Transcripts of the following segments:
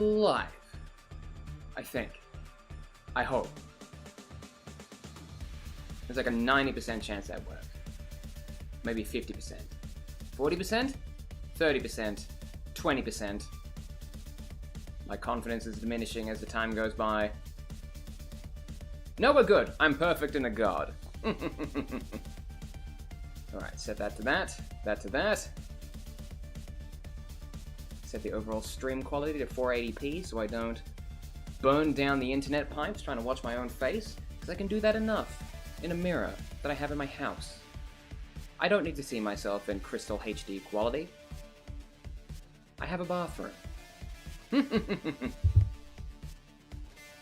live. I think. I hope. There's like a 90% chance that works. Maybe 50%. 40%? 30%. 20%. My confidence is diminishing as the time goes by. No, we're good. I'm perfect and a god. Alright, set that to that. That to that. Set the overall stream quality to 480p so I don't burn down the internet pipes trying to watch my own face, because I can do that enough in a mirror that I have in my house. I don't need to see myself in crystal HD quality. I have a bathroom.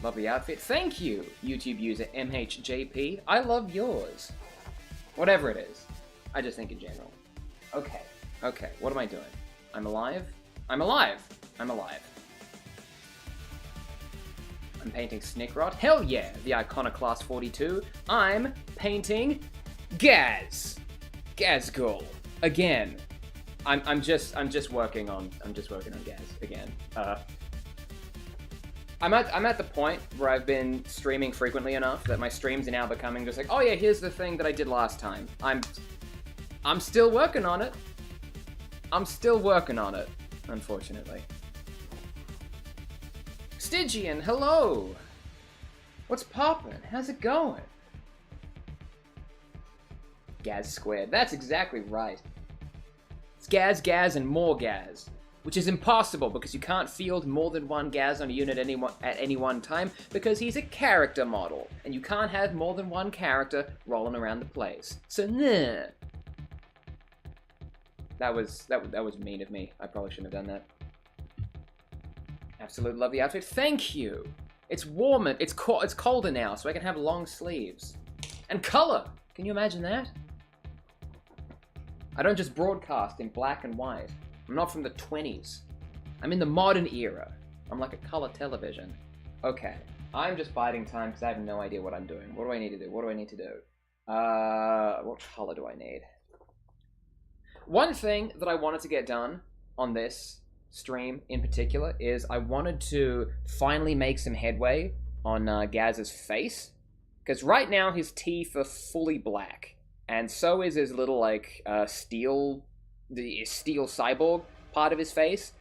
Love the outfit. Thank you, YouTube user MHJP. I love yours. Whatever it is. I just think in general. Okay. Okay, what am I doing? I'm alive? I'm alive! I'm alive. I'm painting Snickrot. Hell yeah! The Iconoclast 42. I'm painting Ghaz. Ghazghkull. Again. I'm just working on Ghaz again. I'm at the point where I've been streaming frequently enough that my streams are now becoming just like, oh yeah, here's the thing that I did last time. I'm still working on it. I'm still working on it, unfortunately. Stygian, hello! What's poppin'? How's it going? Ghaz squared. That's exactly right. It's Ghaz, Ghaz, and more Ghaz. Which is impossible because you can't field more than one Ghaz on a unit at any one time because he's a character model. And you can't have more than one character rolling around the place. So, nah. That was mean of me. I probably shouldn't have done that. Absolutely love the outfit. Thank you. It's warmer. It's colder now, so I can have long sleeves. And color. Can you imagine that? I don't just broadcast in black and white. I'm not from the 20s. I'm in the modern era. I'm like a color television. Okay. I'm just biding time because I have no idea what I'm doing. What do I need to do? What do I need to do? What color do I need? One thing that I wanted to get done on this stream in particular is I wanted to finally make some headway on Ghaz's face. Because right now his teeth are fully black. And so is his little, like, steel cyborg part of his face.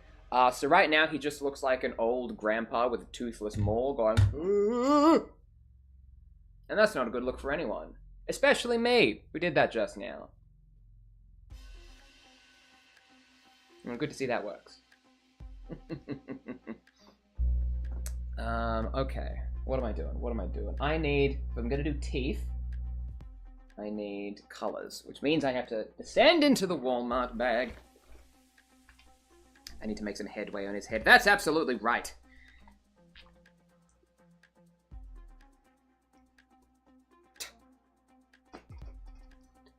So right now he just looks like an old grandpa with a toothless mole going, "Aah!" And that's not a good look for anyone. Especially me, who did that just now. Good to see that works. Okay. What am I doing? What am I doing? If I'm gonna do teeth, I need colors, which means I have to descend into the Walmart bag. I need to make some headway on his head. That's absolutely right.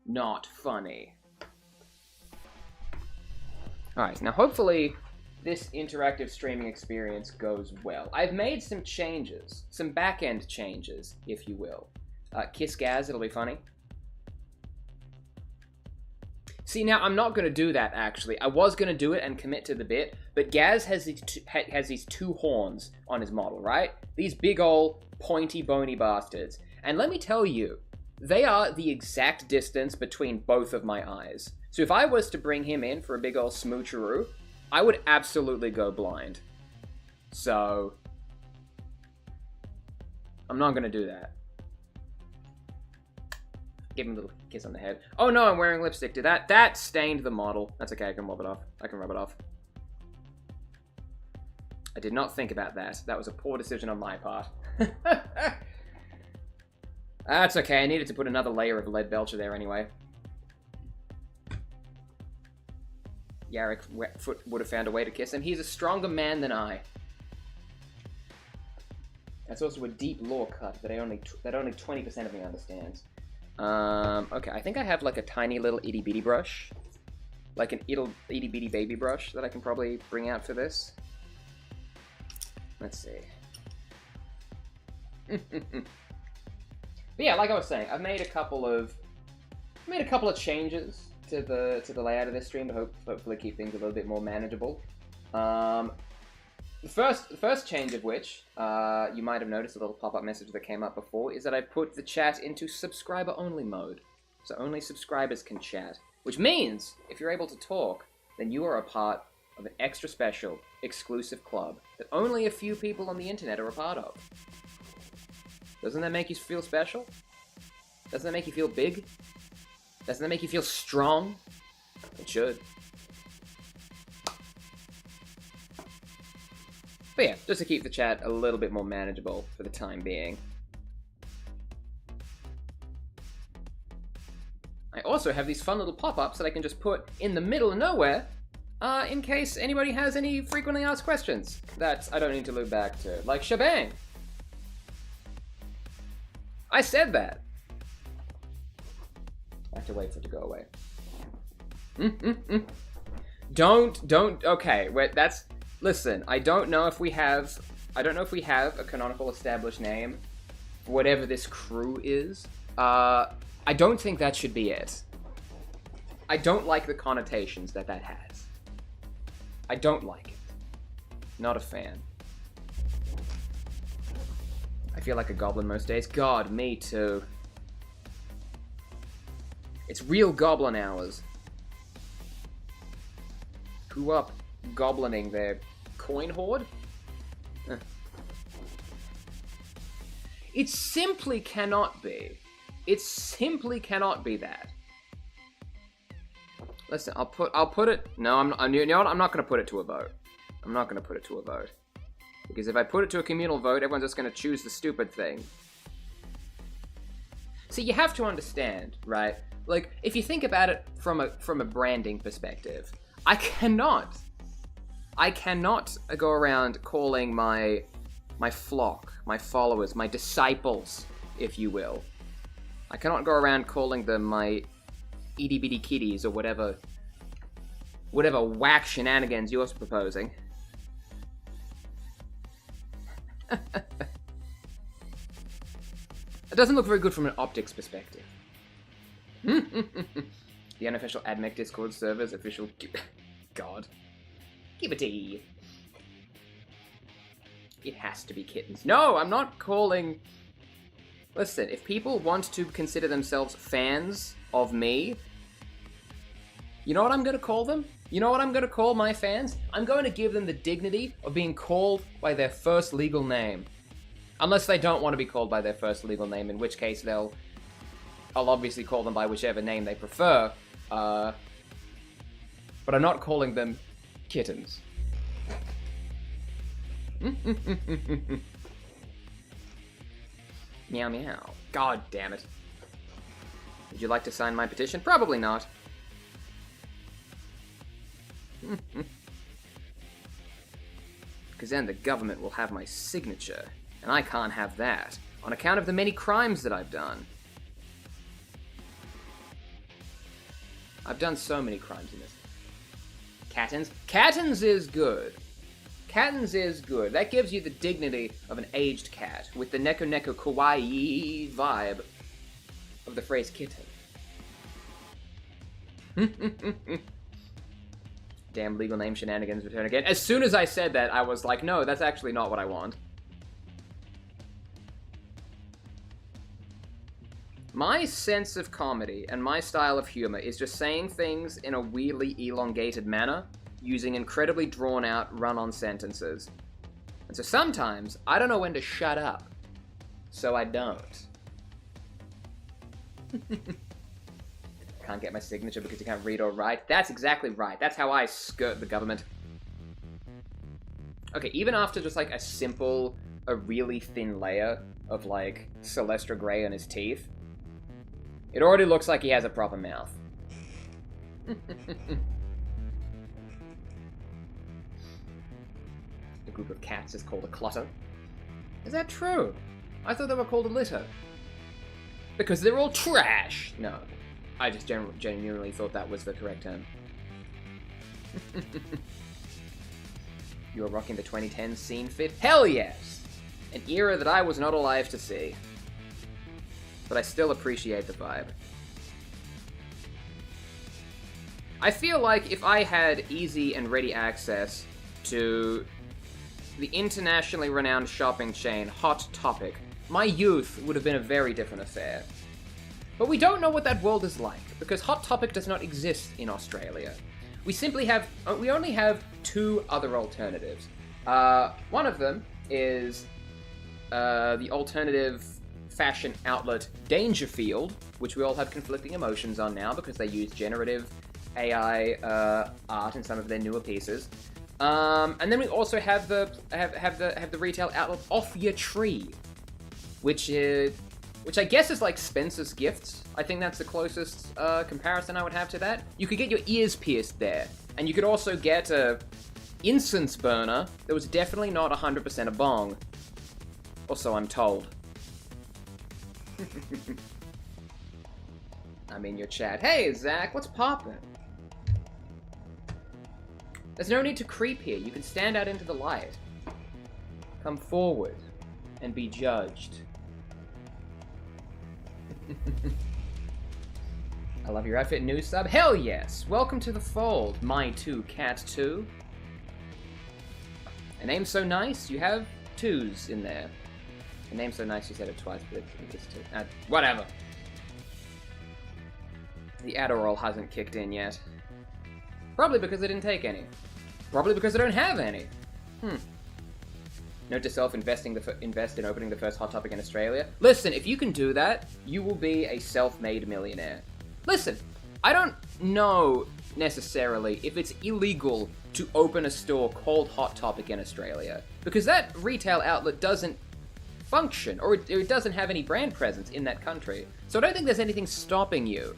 Not funny. Alright, now hopefully this interactive streaming experience goes well. I've made some changes, some back-end changes, if you will. Kiss Ghaz, it'll be funny. See, now, I'm not going to do that, actually. I was going to do it and commit to the bit, but Ghaz has these two horns on his model, right? These big ol' pointy, bony bastards. And let me tell you, they are the exact distance between both of my eyes. So if I was to bring him in for a big ol' smoocheroo, I would absolutely go blind. So, I'm not going to do that. Give him a little kiss on the head. Oh no, I'm wearing lipstick. That stained the model. That's okay, I can rub it off. I can rub it off. I did not think about that. That was a poor decision on my part. That's okay, I needed to put another layer of lead belcher there anyway. Yarrick Wetfoot would have found a way to kiss him. He's a stronger man than I. That's also a deep lore cut that only 20% of me understands. Okay, I think I have like a tiny little itty bitty brush. Like an itty bitty baby brush that I can probably bring out for this. Let's see. But yeah, like I was saying, I've made a couple of changes to the layout of this stream to hopefully keep things a little bit more manageable. The first change of which, you might have noticed a little pop-up message that came up before, is that I put the chat into subscriber-only mode. So only subscribers can chat. Which means, if you're able to talk, then you are a part of an extra special, exclusive club that only a few people on the internet are a part of. Doesn't that make you feel special? Doesn't that make you feel big? Doesn't that make you feel strong? It should. But yeah, just to keep the chat a little bit more manageable for the time being. I also have these fun little pop-ups that I can just put in the middle of nowhere, in case anybody has any frequently asked questions that I don't need to loop back to. Like shebang! I said that! I have to wait for it to go away. Okay, wait, that's... Listen, I don't know if we have a canonical established name for whatever this crew is. I don't think that should be it. I don't like the connotations that has. I don't like it. Not a fan. I feel like a goblin most days. God, me too. It's real goblin hours. Who up goblining their coin hoard? It simply cannot be. It simply cannot be that. Listen, I'll put it. No, you know what? I'm not going to put it to a vote. I'm not going to put it to a vote. Because if I put it to a communal vote, everyone's just going to choose the stupid thing. See, you have to understand, right? Like, if you think about it from a branding perspective, I cannot go around calling my flock, my followers, my disciples, if you will. I cannot go around calling them my itty bitty kitties or whatever whack shenanigans you're proposing. It doesn't look very good from an optics perspective. The unofficial AdMech Discord servers, official... God. Give it to you. It has to be kittens. No, I'm not calling... Listen, if people want to consider themselves fans of me, you know what I'm going to call them? You know what I'm going to call my fans? I'm going to give them the dignity of being called by their first legal name. Unless they don't want to be called by their first legal name, in which case I'll obviously call them by whichever name they prefer. But I'm not calling them kittens. Meow meow. God damn it. Would you like to sign my petition? Probably not. Because then the government will have my signature, and I can't have that, on account of the many crimes that I've done. I've done so many crimes in this. Cattins? Cattins is good. Cattins is good. That gives you the dignity of an aged cat, with the neko neko kawaii vibe of the phrase kitten. Damn legal name shenanigans return again. As soon as I said that, I was like, no, that's actually not what I want. My sense of comedy and my style of humor is just saying things in a weirdly elongated manner, using incredibly drawn-out, run-on sentences. And so sometimes, I don't know when to shut up, so I don't. Can't get my signature because you can't read or write. That's exactly right. That's how I skirt the government. Okay, even after just like a really thin layer of like Celestra Grey on his teeth, it already looks like he has a proper mouth. A group of cats is called a clutter. Is that true? I thought they were called a litter. Because they're all trash! No. I just genuinely thought that was the correct term. You are rocking the 2010s scene fit? Hell yes! An era that I was not alive to see. But I still appreciate the vibe. I feel like if I had easy and ready access to the internationally renowned shopping chain Hot Topic, my youth would have been a very different affair. But we don't know what that world is like, because Hot Topic does not exist in Australia. We only have two other alternatives. One of them is the alternative fashion outlet Dangerfield, which we all have conflicting emotions on now because they use generative AI art in some of their newer pieces. And then we also have the retail outlet Off Your Tree, which I guess is like Spencer's Gifts. I think that's the closest comparison I would have to that. You could get your ears pierced there, and you could also get a incense burner that was definitely not 100% a bong. Or so I'm told. I'm in your chat. Hey, Zach, what's poppin'? There's no need to creep here. You can stand out into the light. Come forward and be judged. I love your outfit, new sub. Hell yes! Welcome to the fold, my two cat two. A name so nice, you have twos in there. A name so nice, you said it twice, but it's just two. Whatever. The Adderall hasn't kicked in yet. Probably because I didn't take any. Probably because I don't have any. Note to self, invest in opening the first Hot Topic in Australia. Listen, if you can do that, you will be a self-made millionaire. Listen, I don't know necessarily if it's illegal to open a store called Hot Topic in Australia, because that retail outlet doesn't function, or it doesn't have any brand presence in that country. So I don't think there's anything stopping you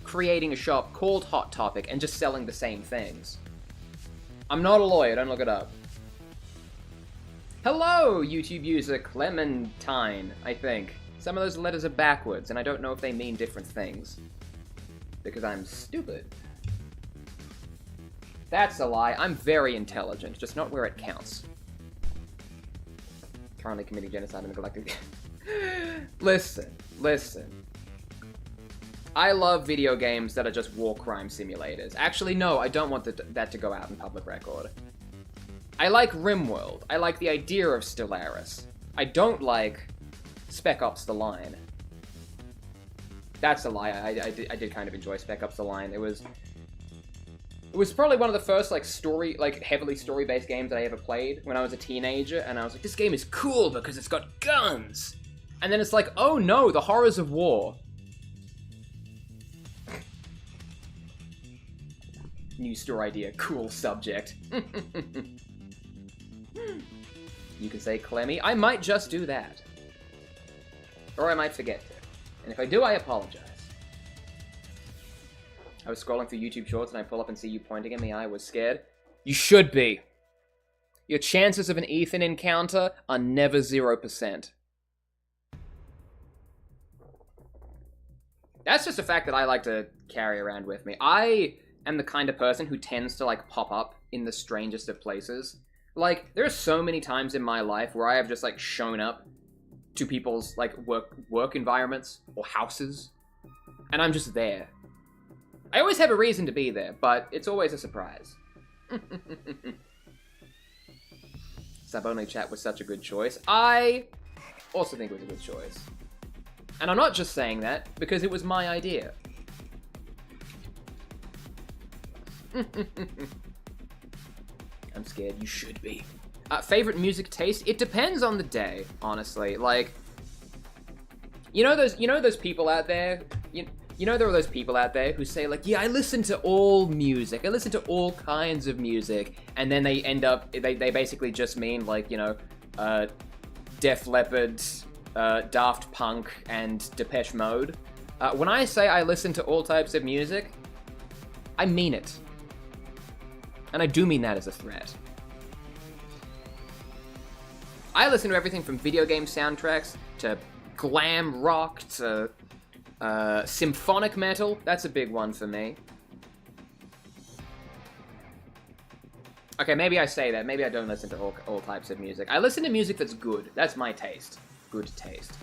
creating a shop called Hot Topic and just selling the same things. I'm not a lawyer, don't look it up. Hello, YouTube user Clementine, I think. Some of those letters are backwards, and I don't know if they mean different things. Because I'm stupid. That's a lie. I'm very intelligent, just not where it counts. Currently committing genocide in the galactic... Listen. I love video games that are just war crime simulators. Actually, no, I don't want that to go out in public record. I like RimWorld. I like the idea of Stellaris. I don't like Spec Ops: The Line. That's a lie. I did kind of enjoy Spec Ops: The Line. It was probably one of the first heavily story-based games that I ever played when I was a teenager, and I was like, this game is cool because it's got guns. And then it's like, oh no, the horrors of war. New store idea, cool subject. You can say Clemmy. I might just do that. Or I might forget to. And if I do, I apologize. I was scrolling through YouTube Shorts and I pull up and see you pointing at me. I was scared. You should be. Your chances of an Ethan encounter are never 0%. That's just a fact that I like to carry around with me. I am the kind of person who tends to, pop up in the strangest of places. There are so many times in my life where I have just, shown up to people's, work environments or houses, and I'm just there. I always have a reason to be there, but it's always a surprise. Sub-only chat was such a good choice. I also think it was a good choice. And I'm not just saying that, because it was my idea. I'm scared. You should be. Favorite music taste? It depends on the day, honestly. You know those people out there? You know there are those people out there who say, yeah, I listen to all music. I listen to all kinds of music. And then they end up, they basically just mean, Def Leppard, Daft Punk, and Depeche Mode. When I say I listen to all types of music, I mean it. And I do mean that as a threat. I listen to everything from video game soundtracks to glam rock to symphonic metal. That's a big one for me. Okay, maybe I say that. Maybe I don't listen to all types of music. I listen to music that's good. That's my taste. Good taste.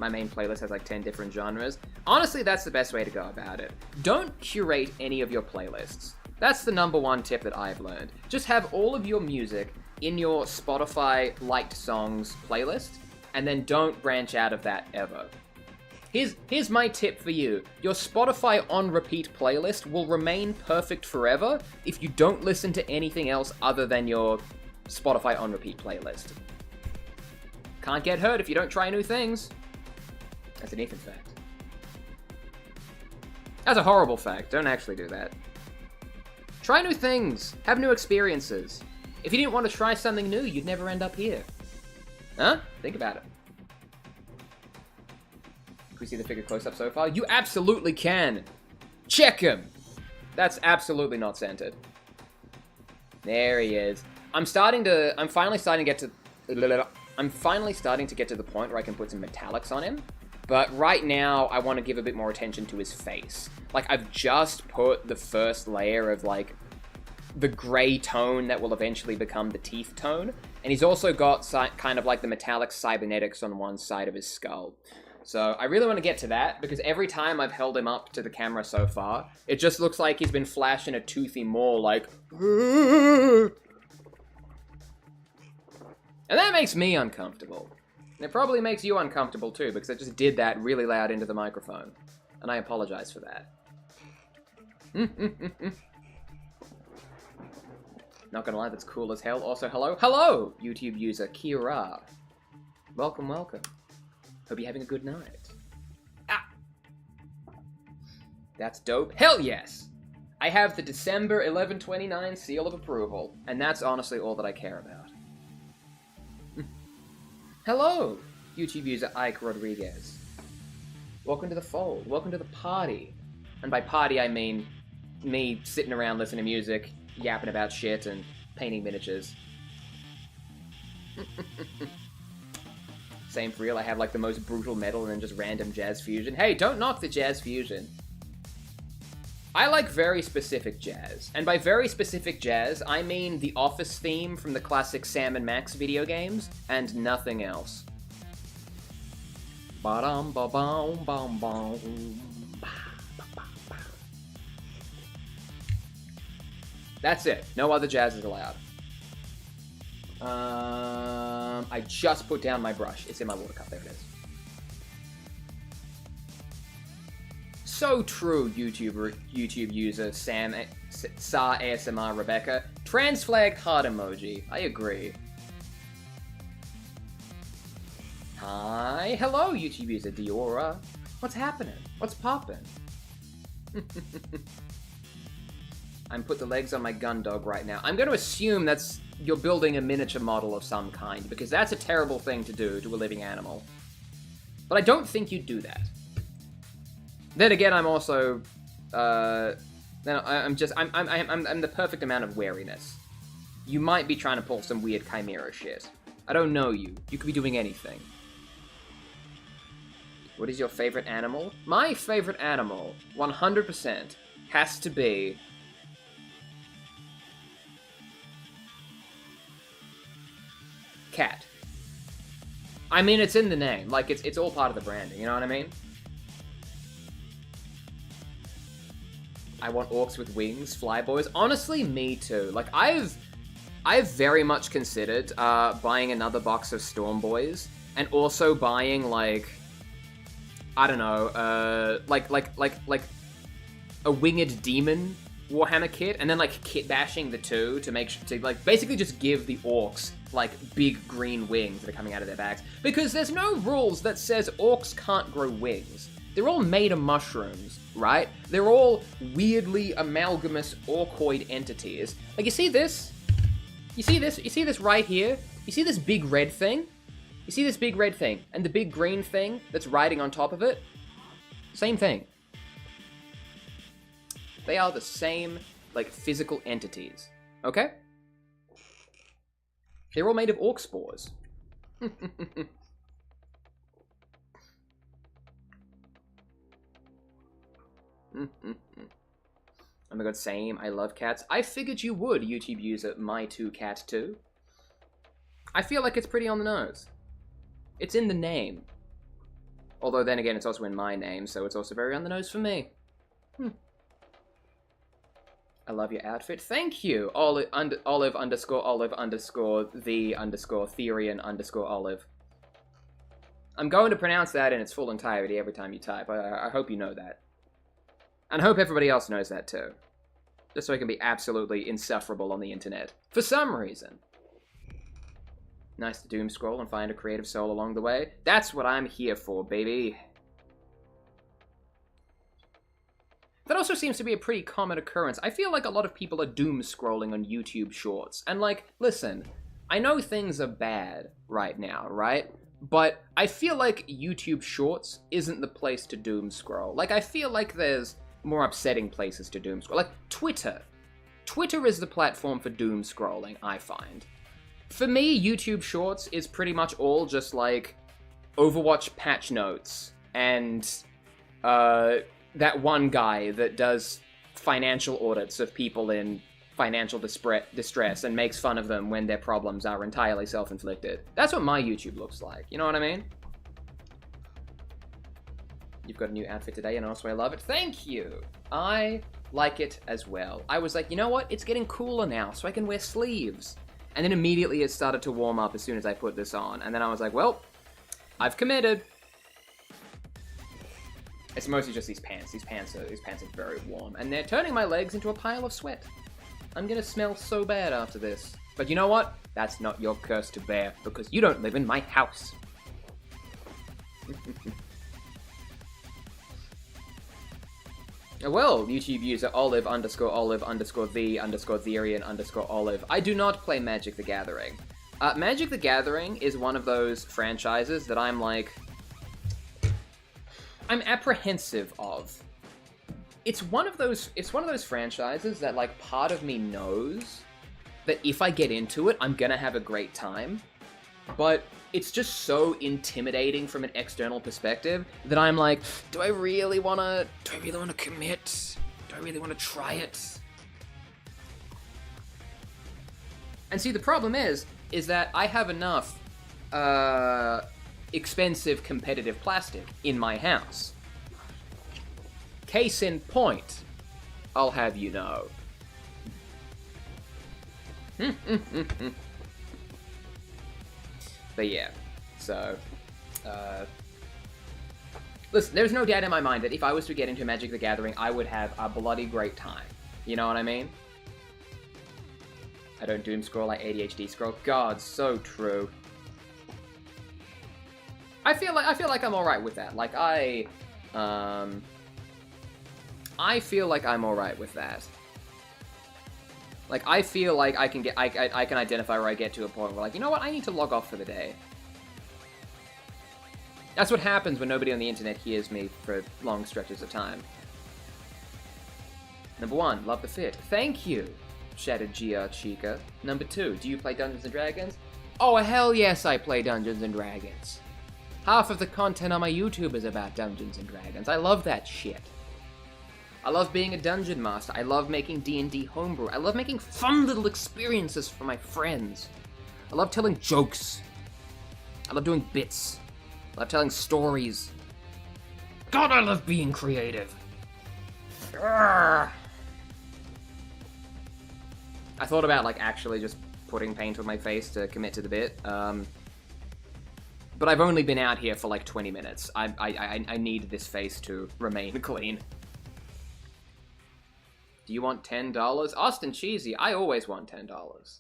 My main playlist has 10 different genres. Honestly, that's the best way to go about it. Don't curate any of your playlists. That's the #1 tip that I've learned. Just have all of your music in your Spotify liked songs playlist, and then don't branch out of that ever. Here's my tip for you. Your Spotify on repeat playlist will remain perfect forever if you don't listen to anything else other than your Spotify on repeat playlist. Can't get hurt if you don't try new things. That's an Ethan fact. That's a horrible fact. Don't actually do that. Try new things. Have new experiences. If you didn't want to try something new, you'd never end up here. Huh? Think about it. Can we see the figure close up so far? You absolutely can. Check him. That's absolutely not centered. There he is. I'm finally starting to get to the point where I can put some metallics on him. But right now, I want to give a bit more attention to his face. Like, I've just put the first layer of, like, the gray tone that will eventually become the teeth tone. And he's also got kind of like the metallic cybernetics on one side of his skull. So I really want to get to that, because every time I've held him up to the camera so far, it just looks like he's been flashing a toothy maw, like... And that makes me uncomfortable. And it probably makes you uncomfortable too, because I just did that really loud into the microphone. And I apologize for that. Not gonna lie, that's cool as hell. Also, hello, YouTube user Kira. Welcome, welcome. Hope you're having a good night. Ah! That's dope. Hell yes! I have the December 11/29 seal of approval, and that's honestly all that I care about. Hello, YouTube user Ike Rodriguez. Welcome to the fold. Welcome to the party. And by party, I mean me sitting around listening to music, yapping about shit, and painting miniatures. Same for real, I have like the most brutal metal and then just random jazz fusion. Hey, don't knock the jazz fusion. I like very specific jazz. And by very specific jazz, I mean the Office theme from the classic Sam and Max video games, and nothing else. That's it. No other jazz is allowed. I just put down my brush. It's in my water cup. There it is. So true, YouTube user Sa ASMR Rebecca. Trans flag heart emoji. I agree. Hi. Hello, YouTube user Diora. What's happening? What's poppin'? I'm put the legs on my gun dog right now. I'm going to assume you're building a miniature model of some kind, because that's a terrible thing to do to a living animal. But I don't think you'd do that. Then again, I'm also, I'm the perfect amount of wariness. You might be trying to pull some weird chimera shit. I don't know you. You could be doing anything. What is your favorite animal? My favorite animal, 100%, has to be... cat. I mean, it's in the name. Like, it's all part of the branding, you know what I mean? I want orcs with wings, flyboys. Honestly, me too. Like, I've very much considered buying another box of Storm Boys, and also buying, like, I don't know, like a winged demon Warhammer kit, and then like kit bashing the two to like basically just give the orcs like big green wings that are coming out of their backs, because there's no rules that says orcs can't grow wings. They're all made of mushrooms, right? They're all weirdly amalgamous orcoid entities. Like, you see this? You see this? You see this right here? You see this big red thing? You see this big red thing? And the big green thing that's riding on top of it? Same thing. They are the same, like, physical entities. Okay? They're all made of orc spores. Oh my god, same. I love cats. I figured you would, YouTube user my2cat2. I feel like it's pretty on the nose. It's in the name. Although then again, it's also in my name, so it's also very on the nose for me. I love your outfit. Thank you. Olive underscore the underscore Therian underscore olive. I'm going to pronounce that in its full entirety every time you type. I hope you know that. And I hope everybody else knows that too. Just so I can be absolutely insufferable on the internet. For some reason. Nice to doom scroll and find a creative soul along the way. That's what I'm here for, baby. That also seems to be a pretty common occurrence. I feel like a lot of people are doom scrolling on YouTube Shorts. And like, listen, I know things are bad right now, right? But I feel like YouTube Shorts isn't the place to doom scroll. Like, I feel like there's more upsetting places to doom scroll. Like, Twitter. Twitter is the platform for doom scrolling, I find. For me, YouTube Shorts is pretty much all just like Overwatch patch notes and that one guy that does financial audits of people in financial distress and makes fun of them when their problems are entirely self-inflicted. That's what my YouTube looks like, you know what I mean? You've got a new outfit today and also I love it. Thank you! I like it as well. I was like, you know what? It's getting cooler now, so I can wear sleeves. And then immediately it started to warm up as soon as I put this on. And then I was like, well, I've committed. It's mostly just these pants. These pants are very warm. And they're turning my legs into a pile of sweat. I'm gonna smell so bad after this. But you know what? That's not your curse to bear, because you don't live in my house. Well, YouTube user olive underscore the underscore Therian underscore olive. I do not play Magic the Gathering. Magic the Gathering is one of those franchises that I'm apprehensive of. It's one of those franchises that, like, part of me knows that if I get into it, I'm gonna have a great time. But it's just so intimidating from an external perspective that I'm like, do I really wanna commit? Do I really wanna try it? And see, the problem is that I have enough expensive competitive plastic in my house. Case in point, I'll have you know. But yeah, so, listen, there's no doubt in my mind that if I was to get into Magic the Gathering, I would have a bloody great time. You know what I mean? I don't doom scroll, I ADHD scroll. God, so true. I feel like I'm alright with that. Like, I feel like I'm alright with that. Like, I feel like I can identify where I get to a point where, like, you know what, I need to log off for the day. That's what happens when nobody on the internet hears me for long stretches of time. Number 1, love the fit. Thank you, Shattered GR Chica. Number 2, do you play Dungeons & Dragons? Oh, hell yes, I play Dungeons & Dragons. Half of the content on my YouTube is about Dungeons & Dragons. I love that shit. I love being a dungeon master. I love making D&D homebrew. I love making fun little experiences for my friends. I love telling jokes. I love doing bits. I love telling stories. God, I love being creative. Urgh. I thought about, like, actually just putting paint on my face to commit to the bit. But I've only been out here for like 20 minutes. I need this face to remain clean. Do you want $10? Austin Cheesy, I always want $10.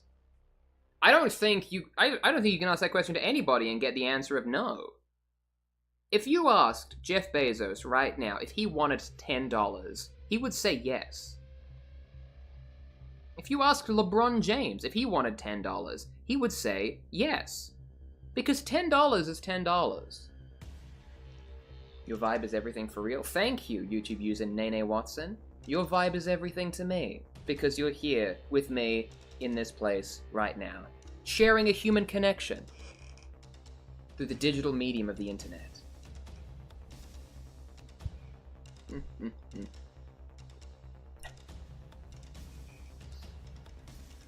I don't think you can ask that question to anybody and get the answer of no. If you asked Jeff Bezos right now if he wanted $10, he would say yes. If you asked LeBron James if he wanted $10, he would say yes. Because $10 is $10. Your vibe is everything for real. Thank you, YouTube user Nene Watson. Your vibe is everything to me, because you're here with me in this place right now, sharing a human connection through the digital medium of the internet.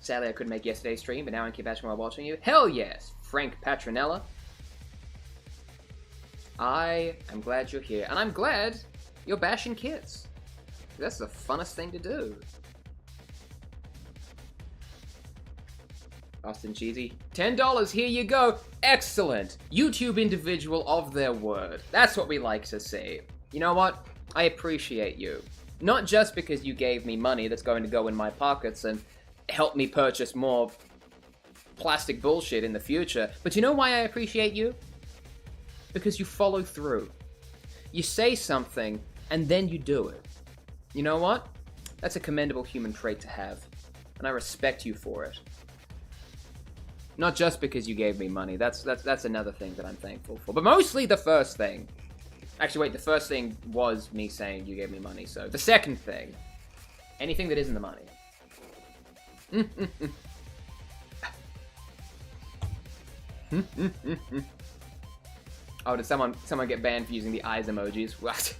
Sadly, I couldn't make yesterday's stream, but now I can keep watching while watching you. Hell yes, Frank Patronella. I am glad you're here, and I'm glad you're bashing kids. That's the funnest thing to do. Austin Cheesy. $10, here you go. Excellent. YouTube individual of their word. That's what we like to see. You know what? I appreciate you. Not just because you gave me money that's going to go in my pockets and help me purchase more plastic bullshit in the future, but you know why I appreciate you? Because you follow through. You say something, and then you do it. You know what? That's a commendable human trait to have, and I respect you for it. Not just because you gave me money. That's another thing that I'm thankful for. But mostly the first thing. Actually, wait, the first thing was me saying you gave me money, so the second thing. Anything that isn't the money. Oh, did someone get banned for using the eyes emojis? What?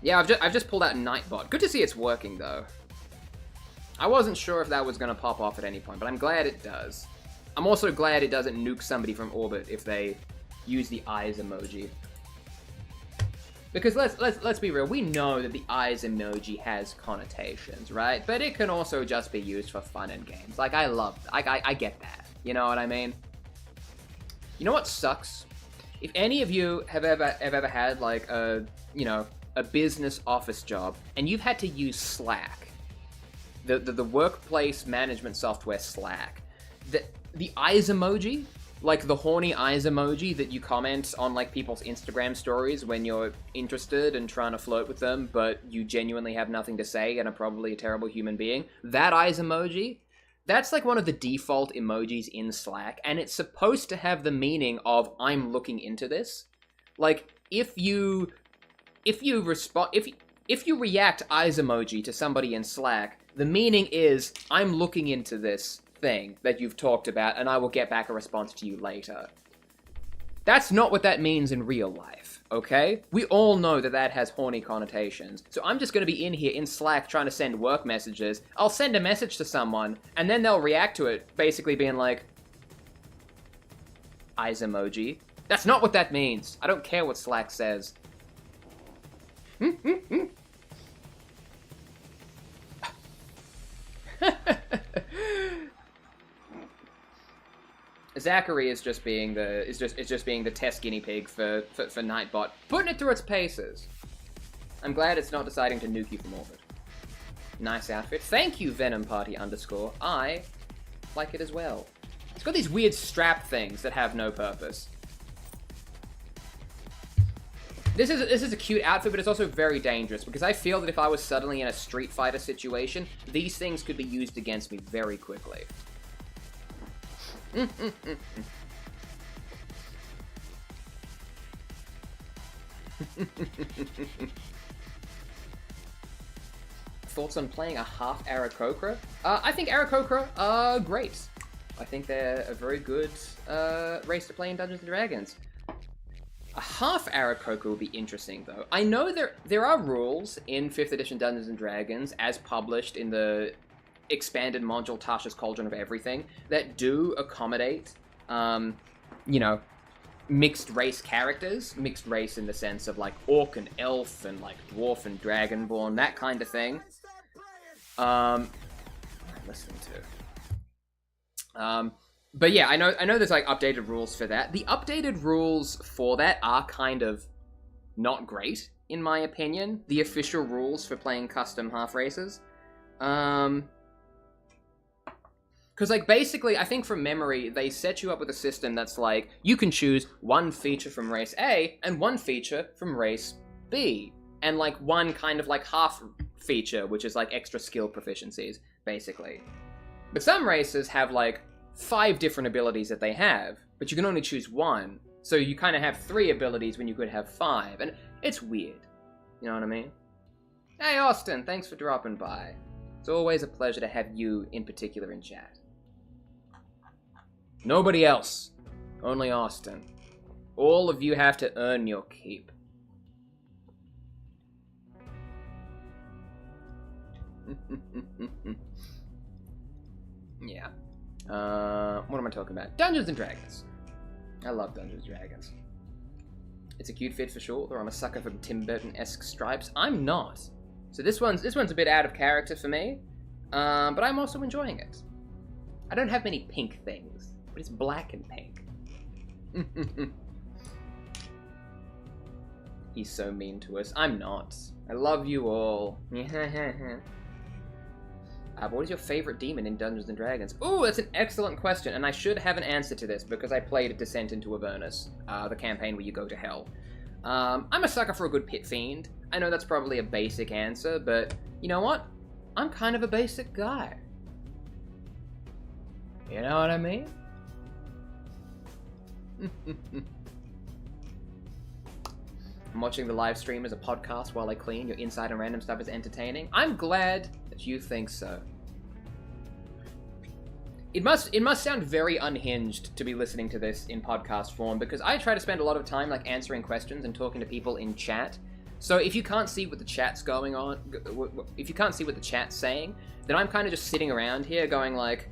Yeah, I've just pulled out Nightbot. Good to see it's working, though. I wasn't sure if that was going to pop off at any point, but I'm glad it does. I'm also glad it doesn't nuke somebody from orbit if they use the eyes emoji. Because let's be real, we know that the eyes emoji has connotations, right? But it can also just be used for fun and games. Like, I get that. You know what I mean? You know what sucks? If any of you have ever had, like, a business office job, and you've had to use Slack, the workplace management software Slack, the eyes emoji, like the horny eyes emoji that you comment on, like, people's Instagram stories when you're interested and trying to flirt with them, but you genuinely have nothing to say and are probably a terrible human being, that eyes emoji, that's like one of the default emojis in Slack, and it's supposed to have the meaning of, I'm looking into this. Like, if you react eyes emoji to somebody in Slack, the meaning is, I'm looking into this thing that you've talked about, and I will get back a response to you later. That's not what that means in real life, okay? We all know that that has horny connotations. So I'm just going to be in here in Slack trying to send work messages. I'll send a message to someone, and then they'll react to it, basically being like, eyes emoji. That's not what that means. I don't care what Slack says. Zachary is just being the test guinea pig for Nightbot, putting it through its paces. I'm glad it's not deciding to nuke you from orbit. Nice outfit. Thank you, Venom Party _. I like it as well. It's got these weird strap things that have no purpose. This is a cute outfit, but it's also very dangerous, because I feel that if I was suddenly in a Street Fighter situation, these things could be used against me very quickly. Thoughts on playing a half Aarakocra? I think Aarakocra are great. I think they're a very good race to play in Dungeons & Dragons. A half Aarakocra would be interesting, though. I know there are rules in 5th edition Dungeons & Dragons, as published in the expanded module Tasha's Cauldron of Everything, that do accommodate, mixed race characters. Mixed race in the sense of, like, orc and elf and, like, dwarf and dragonborn, that kind of thing. I'm listening to... But yeah, I know there's, like, updated rules for that. The updated rules for that are kind of not great, in my opinion. The official rules for playing custom half races. Because, like, basically, I think from memory, they set you up with a system that's like, you can choose one feature from race A and one feature from race B. And, like, one kind of, like, half feature, which is, like, extra skill proficiencies, basically. But some races have, like, 5 different abilities that they have, but you can only choose one. So you kind of have 3 abilities when you could have 5, and it's weird. You know what I mean? Hey, Austin, thanks for dropping by. It's always a pleasure to have you in particular in chat. Nobody else. Only Austin. All of you have to earn your keep. Yeah. What am I talking about? Dungeons & Dragons. I love Dungeons & Dragons. It's a cute fit for sure, though I'm a sucker for Tim Burton-esque stripes. I'm not. So this one's a bit out of character for me, but I'm also enjoying it. I don't have many pink things, but it's black and pink. He's so mean to us. I'm not. I love you all. What is your favorite demon in Dungeons & Dragons? Ooh, that's an excellent question, and I should have an answer to this because I played Descent into Avernus, the campaign where you go to hell. I'm a sucker for a good pit fiend. I know that's probably a basic answer, but you know what? I'm kind of a basic guy. You know what I mean? I'm watching the live stream as a podcast while I clean. Your insight and random stuff is entertaining. I'm glad that you think so. It must sound very unhinged to be listening to this in podcast form, because I try to spend a lot of time like answering questions and talking to people in chat. So if you can't see what the chat's going on, if you can't see what the chat's saying, then I'm kind of just sitting around here going like,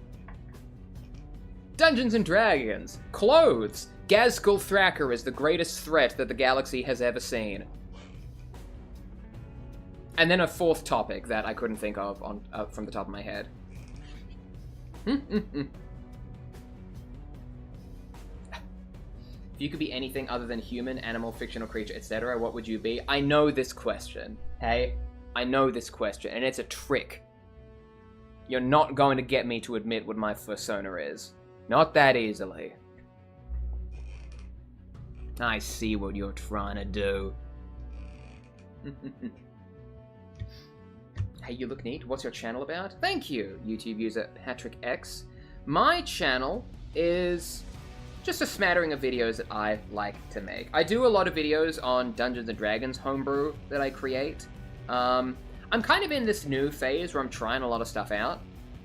Dungeons and Dragons, clothes, Ghazgul Thraka is the greatest threat that the galaxy has ever seen. And then a fourth topic that I couldn't think of from the top of my head. If you could be anything other than human, animal, fictional creature, etc., what would you be? I know this question, hey? I know this question, and it's a trick. You're not going to get me to admit what my persona is. Not that easily. I see what you're trying to do. Hey, you look neat. What's your channel about? Thank you, YouTube user Patrick X. My channel is just a smattering of videos that I like to make. I do a lot of videos on Dungeons & Dragons homebrew that I create. I'm kind of in this new phase where I'm trying a lot of stuff out.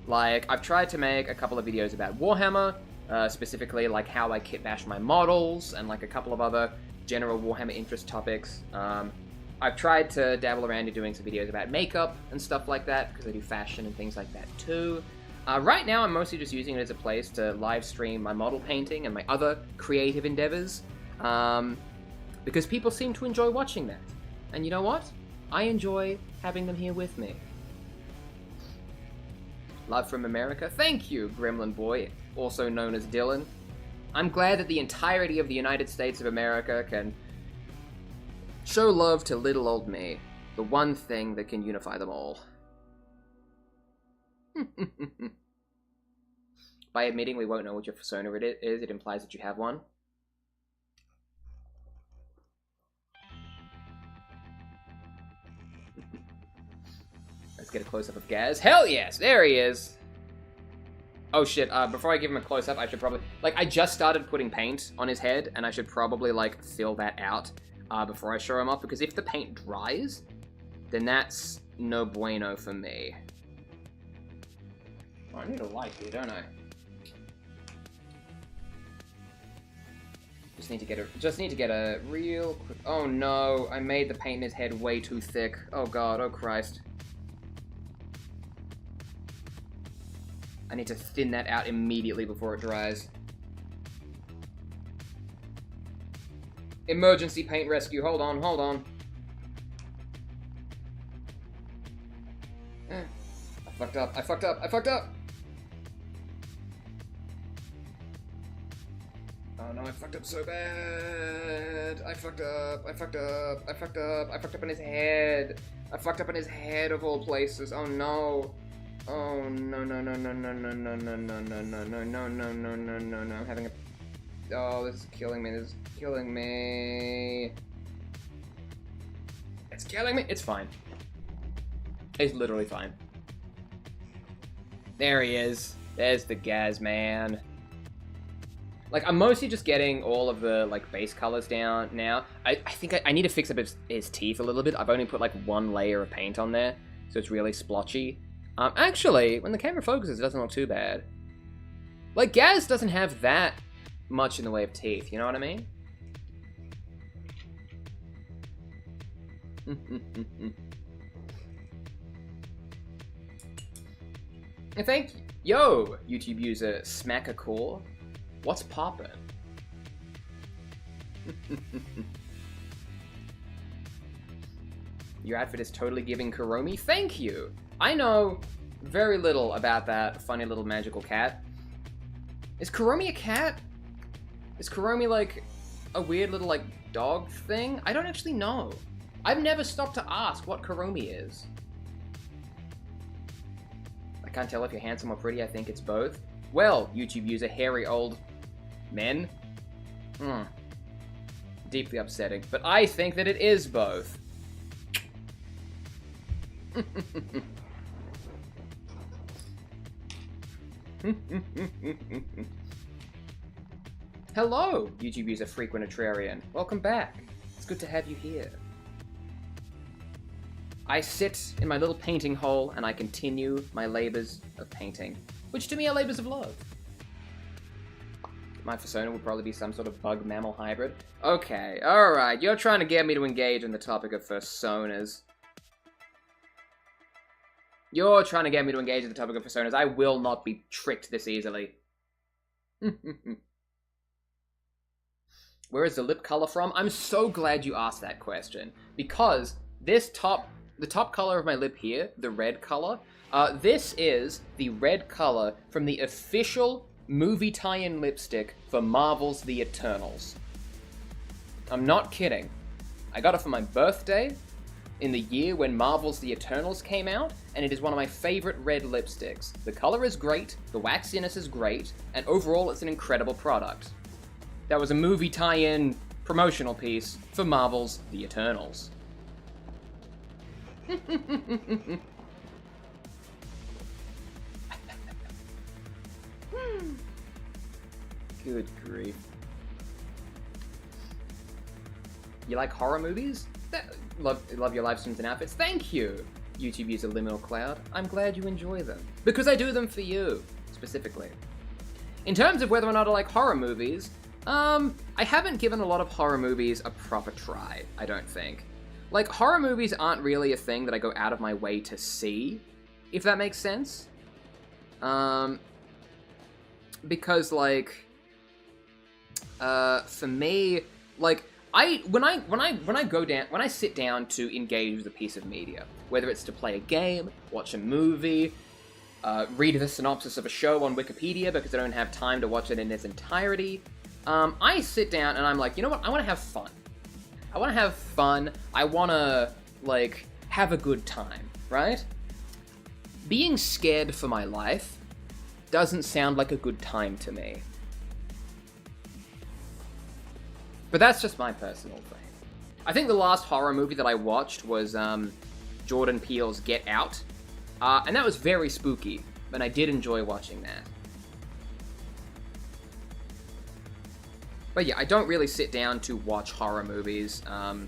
Like, I've tried to make a couple of videos about Warhammer, specifically like how I kit bash my models, and like a couple of other general Warhammer interest topics. I've tried to dabble around in doing some videos about makeup and stuff like that, because I do fashion and things like that too. Right now, I'm mostly just using it as a place to live stream my model painting and my other creative endeavors, because people seem to enjoy watching that. And you know what? I enjoy having them here with me. Love from America. Thank you, Gremlin Boy, also known as Dylan. I'm glad that the entirety of the United States of America can show love to little old me, the one thing that can unify them all. By admitting we won't know what your persona it is, it implies that you have one. Let's get a close-up of Ghaz. Hell yes! There he is! Oh shit, before I give him a close-up, I should probably... Like, I just started putting paint on his head, and I should probably, like, fill that out before I show him off, because if the paint dries, then that's no bueno for me. Oh, I need a light here, don't I? Just need to get a real quick... Oh no, I made the paint in his head way too thick. Oh god, oh Christ. I need to thin that out immediately before it dries. Emergency paint rescue, hold on, hold on. I fucked up, I fucked up, I fucked up! Oh no, I fucked up so bad. I fucked up, I fucked up, I fucked up, I fucked up in his head. I fucked up in his head of all places, oh no. Oh no no no no no no no no no no no no no no no no no no. I'm having a... Oh, this is killing me, this is killing me. It's killing me. It's fine. It's literally fine. There he is. There's the Ghaz man. Like, I'm mostly just getting all of the, like, base colors down now. I think I need to fix up his teeth a little bit. I've only put, like, one layer of paint on there, so it's really splotchy. Actually, when the camera focuses, it doesn't look too bad. Like, Ghaz doesn't have that much in the way of teeth, you know what I mean? And thank you. Yo, YouTube user Smackacore. What's poppin'? Your outfit is totally giving Kuromi. Thank you. I know very little about that funny little magical cat. Is Kuromi a cat? Is Kuromi, like, a weird little, like, dog thing? I don't actually know. I've never stopped to ask what Kuromi is. I can't tell if you're handsome or pretty. I think it's both. Well, YouTube user, hairy old men. Deeply upsetting. But I think that it is both. Hello, YouTube user Frequent Atrarian. Welcome back. It's good to have you here. I sit in my little painting hole and I continue my labors of painting, which to me are labors of love. My persona would probably be some sort of bug mammal hybrid. Okay, alright, you're trying to get me to engage in the topic of personas. You're trying to get me to engage in the topic of personas. I will not be tricked this easily. Where is the lip color from? I'm so glad you asked that question, because the top color of my lip here, the red color, this is the red color from the official movie tie-in lipstick for Marvel's The Eternals. I'm not kidding. I got it for my birthday in the year when Marvel's The Eternals came out, and it is one of my favorite red lipsticks. The color is great, the waxiness is great, and overall it's an incredible product. That was a movie tie-in promotional piece for Marvel's The Eternals. Good grief. You like horror movies? Love your live streams and outfits. Thank you, YouTube user Liminal Cloud. I'm glad you enjoy them. Because I do them for you, specifically. In terms of whether or not I like horror movies, I haven't given a lot of horror movies a proper try, I don't think. Like, horror movies aren't really a thing that I go out of my way to see, if that makes sense. Because, like, for me, like, when I sit down to engage with a piece of media, whether it's to play a game, watch a movie, read the synopsis of a show on Wikipedia because I don't have time to watch it in its entirety, I sit down and I'm like, you know what, I want to have fun. I want to have fun, I want to, like, have a good time, right? Being scared for my life doesn't sound like a good time to me. But that's just my personal thing. I think the last horror movie that I watched was Jordan Peele's Get Out, and that was very spooky, and I did enjoy watching that. But yeah, I don't really sit down to watch horror movies. Yeah,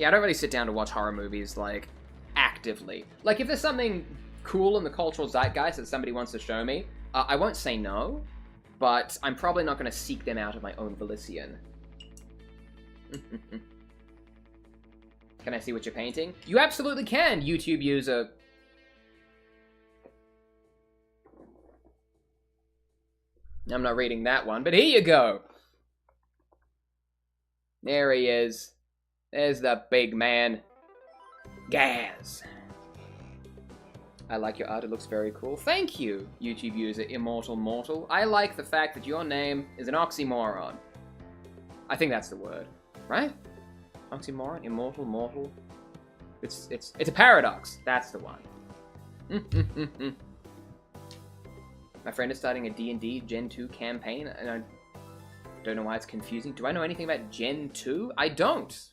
I don't really sit down to watch horror movies, like, actively. Like, if there's something cool in the cultural zeitgeist that somebody wants to show me, I won't say no, but I'm probably not going to seek them out of my own volition. Can I see what you're painting? You absolutely can, YouTube user. I'm not reading that one, but here you go. There he is. There's the big man. Ghaz. I like your art, it looks very cool. Thank you, YouTube user Immortal Mortal. I like the fact that your name is an oxymoron. I think that's the word, right? Oxymoron, immortal, mortal. It's a paradox. That's the one. My friend is starting a D&D Gen 2 campaign, and I don't know why it's confusing. Do I know anything about Gen 2? I don't.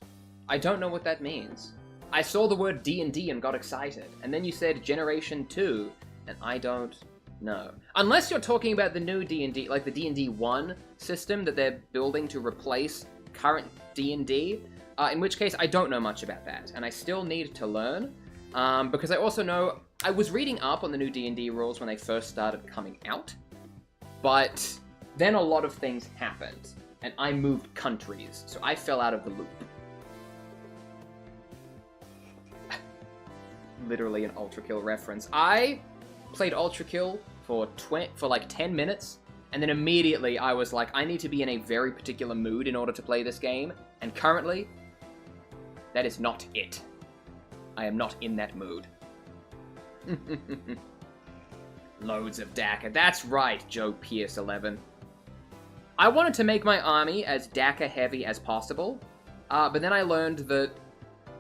I don't know what that means. I saw the word D&D and got excited, and then you said Generation 2, and I don't know. Unless you're talking about the new D&D, like the D&D 1 system that they're building to replace current D&D, in which case I don't know much about that, and I still need to learn, because I also know I was reading up on the new D&D rules when they first started coming out, but then a lot of things happened, and I moved countries, so I fell out of the loop. Literally an Ultra Kill reference. I played Ultra Kill for like 10 minutes, and then immediately I was like, I need to be in a very particular mood in order to play this game, and currently, that is not it. I am not in that mood. Loads of Daka. That's right, Joe Pierce 11. I wanted to make my army as Daka heavy as possible, but then I learned that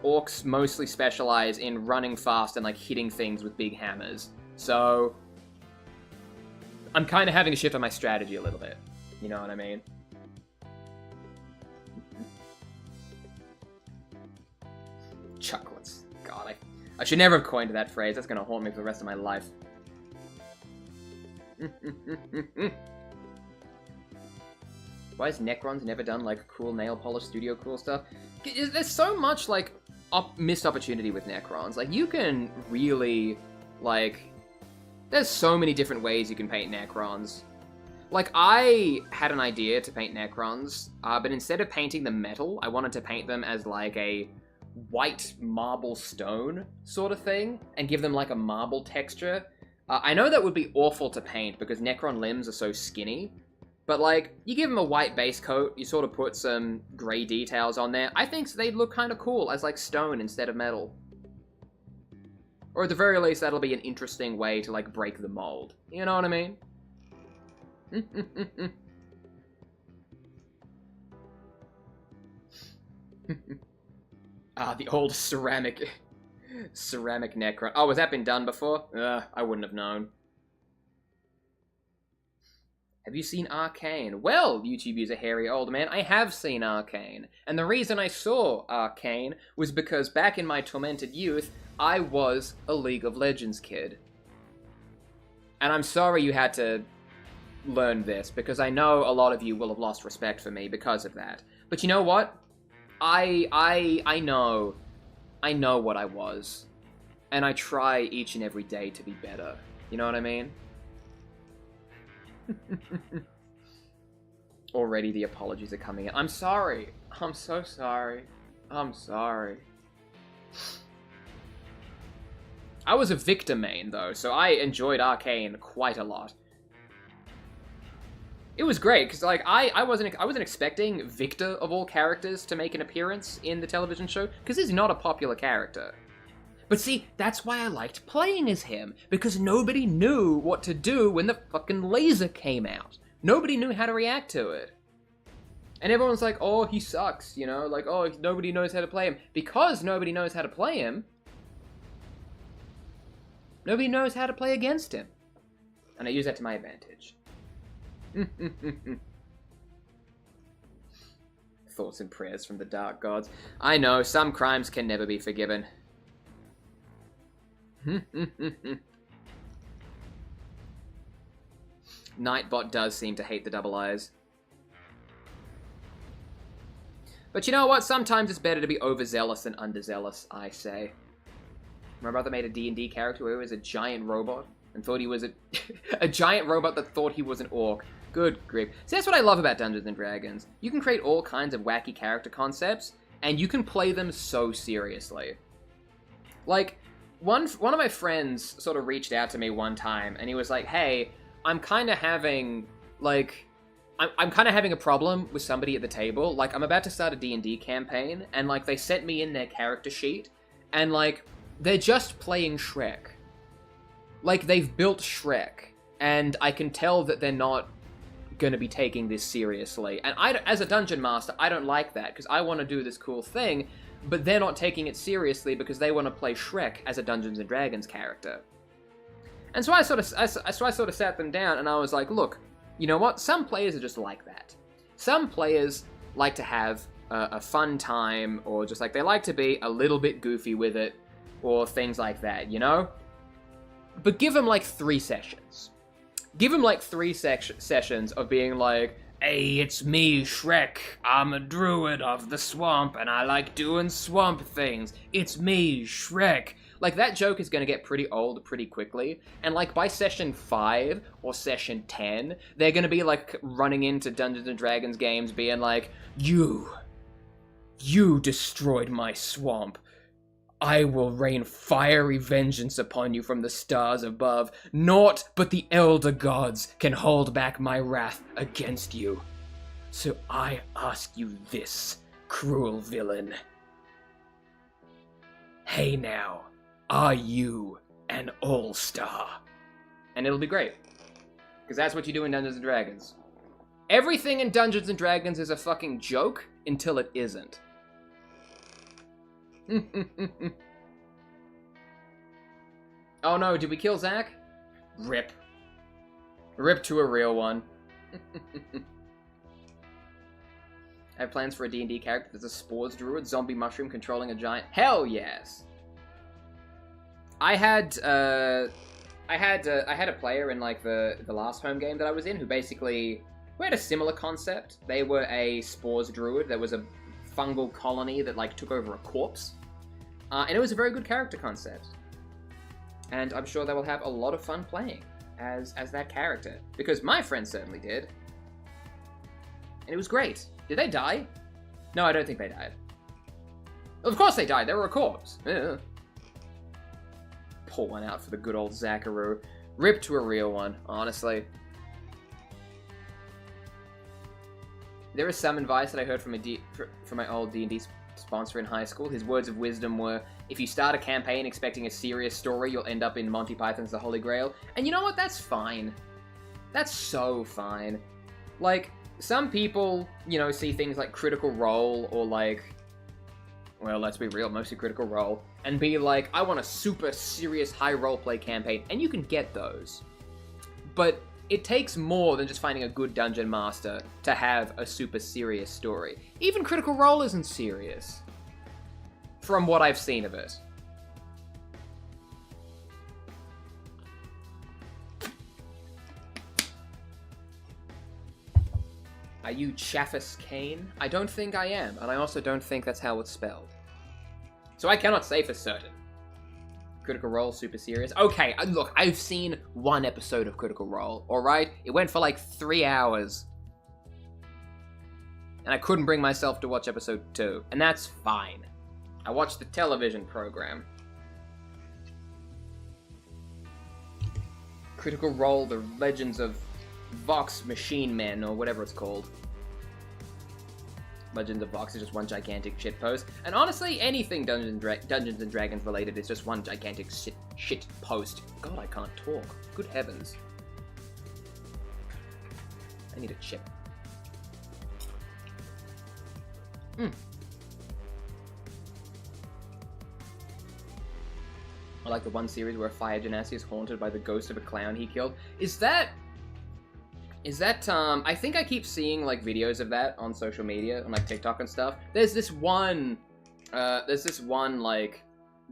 orcs mostly specialize in running fast and like hitting things with big hammers. So I'm kind of having to shift on my strategy a little bit. You know what I mean? Chocolates. God, I should never have coined that phrase. That's gonna haunt me for the rest of my life. Why has Necron's never done, like, cool nail polish studio cool stuff? There's so much, like, missed opportunity with Necrons. Like, you can really, like... There's so many different ways you can paint Necrons. Like, I had an idea to paint Necrons, but instead of painting them metal, I wanted to paint them as, like, a white marble stone sort of thing, and give them, like, a marble texture. I know that would be awful to paint, because Necron limbs are so skinny, but, like, you give them a white base coat, you sort of put some grey details on there, I think they'd look kind of cool as, like, stone instead of metal. Or at the very least, that'll be an interesting way to, like, break the mold. You know what I mean? The old ceramic Necron. Oh, has that been done before? I wouldn't have known. Have you seen Arcane? Well, YouTube user Hairy Old Man, I have seen Arcane. And the reason I saw Arcane was because back in my tormented youth, I was a League of Legends kid. And I'm sorry you had to learn this, because I know a lot of you will have lost respect for me because of that. But you know what? I know what I was. And I try each and every day to be better. You know what I mean? Already the apologies are coming in. I'm sorry. I'm so sorry. I'm sorry. I was a Victor main, though, so I enjoyed Arcane quite a lot. It was great, because, like, I wasn't expecting Victor, of all characters, to make an appearance in the television show, because he's not a popular character. But see, that's why I liked playing as him, because nobody knew what to do when the fucking laser came out. Nobody knew how to react to it. And everyone's like, oh, he sucks, you know? Like, oh, nobody knows how to play him. Because nobody knows how to play him, nobody knows how to play against him. And I use that to my advantage. Thoughts and prayers from the dark gods. I know, some crimes can never be forgiven. Nightbot does seem to hate the double eyes. But you know what? Sometimes it's better to be overzealous than underzealous, I say. My brother made a D&D character who was a giant robot and thought he was a giant robot that thought he was an orc. Good grief. See, that's what I love about Dungeons & Dragons. You can create all kinds of wacky character concepts, and you can play them so seriously. Like, one of my friends sort of reached out to me one time, and he was like, hey, I'm kind of having, like... I'm kind of having a problem with somebody at the table. Like, I'm about to start a D&D campaign, and, like, they sent me in their character sheet, and, like, they're just playing Shrek. Like, they've built Shrek, and I can tell that they're not gonna be taking this seriously. And as a dungeon master, I don't like that, because I want to do this cool thing, but they're not taking it seriously because they want to play Shrek as a Dungeons & Dragons character. And so I sort of sat them down, and I was like, look, you know what? Some players are just like that. Some players like to have a fun time, or just like they like to be a little bit goofy with it, or things like that, you know? But give them like 3 sessions. Give them like 3 sessions of being like, hey, it's me, Shrek. I'm a druid of the swamp, and I like doing swamp things. It's me, Shrek. Like, that joke is going to get pretty old pretty quickly, and, like, by session 5 or session 10, they're going to be, like, running into Dungeons & Dragons games being like, You destroyed my swamp. I will rain fiery vengeance upon you from the stars above. Naught but the elder gods can hold back my wrath against you. So I ask you this, cruel villain. Hey now. Are you an all-star? And it'll be great. Because that's what you do in Dungeons & Dragons. Everything in Dungeons & Dragons is a fucking joke until it isn't. Oh no, did we kill Zach? Rip. Rip to a real one. I have plans for a D&D character that's a spores druid, zombie mushroom controlling a giant. Hell yes! I had a player in like the last home game that I was in who basically had a similar concept. They were a spores druid. There was a fungal colony that like took over a corpse, and it was a very good character concept. And I'm sure they will have a lot of fun playing as that character, because my friend certainly did, and it was great. Did they die? No, I don't think they died. Of course they died. They were a corpse. Yeah. Pull one out for the good old Zacharoo. Rip to a real one, honestly. There is some advice that I heard from my old D&D sponsor in high school. His words of wisdom were, if you start a campaign expecting a serious story, you'll end up in Monty Python's The Holy Grail. And you know what? That's fine. That's so fine. Like, some people, you know, see things like Critical Role or like, well, let's be real, mostly Critical Role, and be like, I want a super serious high roleplay campaign, and you can get those. But it takes more than just finding a good dungeon master to have a super serious story. Even Critical Role isn't serious, from what I've seen of it. Are you Chaffis Kane? I don't think I am, and I also don't think that's how it's spelled. So I cannot say for certain. Critical Role, super serious. Okay, look, I've seen one episode of Critical Role, alright? It went for like 3 hours. And I couldn't bring myself to watch episode 2, and that's fine. I watched the television program. Critical Role, The Legends of Vox Machine Men, or whatever it's called. Legends of Vox is just one gigantic shitpost. And honestly, anything Dungeons and Dragons related is just one gigantic shit post. God, I can't talk. Good heavens. I need a chip. I like the one series where Fire Genasi is haunted by the ghost of a clown he killed. Is that, I think I keep seeing, like, videos of that on social media, on, like, TikTok and stuff. There's this one, like,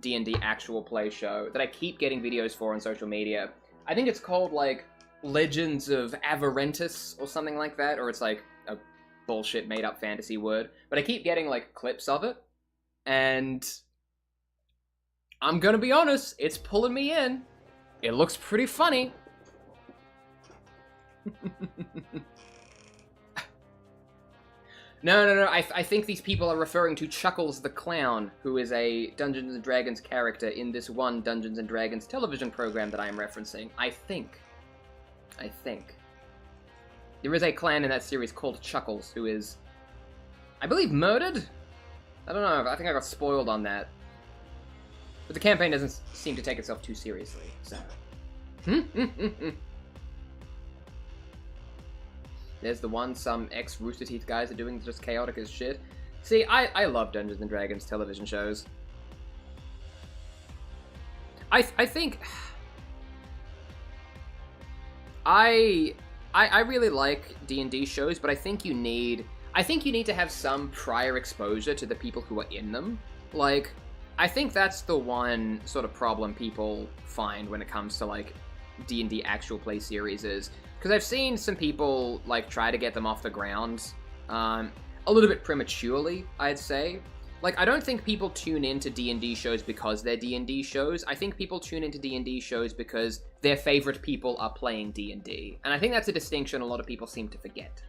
D&D actual play show that I keep getting videos for on social media. I think it's called, like, Legends of Avarentus or something like that, or it's, like, a bullshit made-up fantasy word. But I keep getting, like, clips of it, and I'm gonna be honest, it's pulling me in. It looks pretty funny. No, I think these people are referring to Chuckles the Clown, who is a Dungeons & Dragons character in this one Dungeons & Dragons television program that I am referencing. I think. There is a clan in that series called Chuckles, who is, I believe, murdered? I don't know, I think I got spoiled on that. But the campaign doesn't seem to take itself too seriously, so. There's the one some ex-Rooster Teeth guys are doing just chaotic as shit. See, I love Dungeons & Dragons television shows. I think... I really like D&D shows, but I think you need to have some prior exposure to the people who are in them. Like, I think that's the one sort of problem people find when it comes to, like, D&D actual play series is... Because I've seen some people, like, try to get them off the ground, a little bit prematurely, I'd say. Like, I don't think people tune into D&D shows because they're D&D shows. I think people tune into D&D shows because their favorite people are playing D&D. And I think that's a distinction a lot of people seem to forget.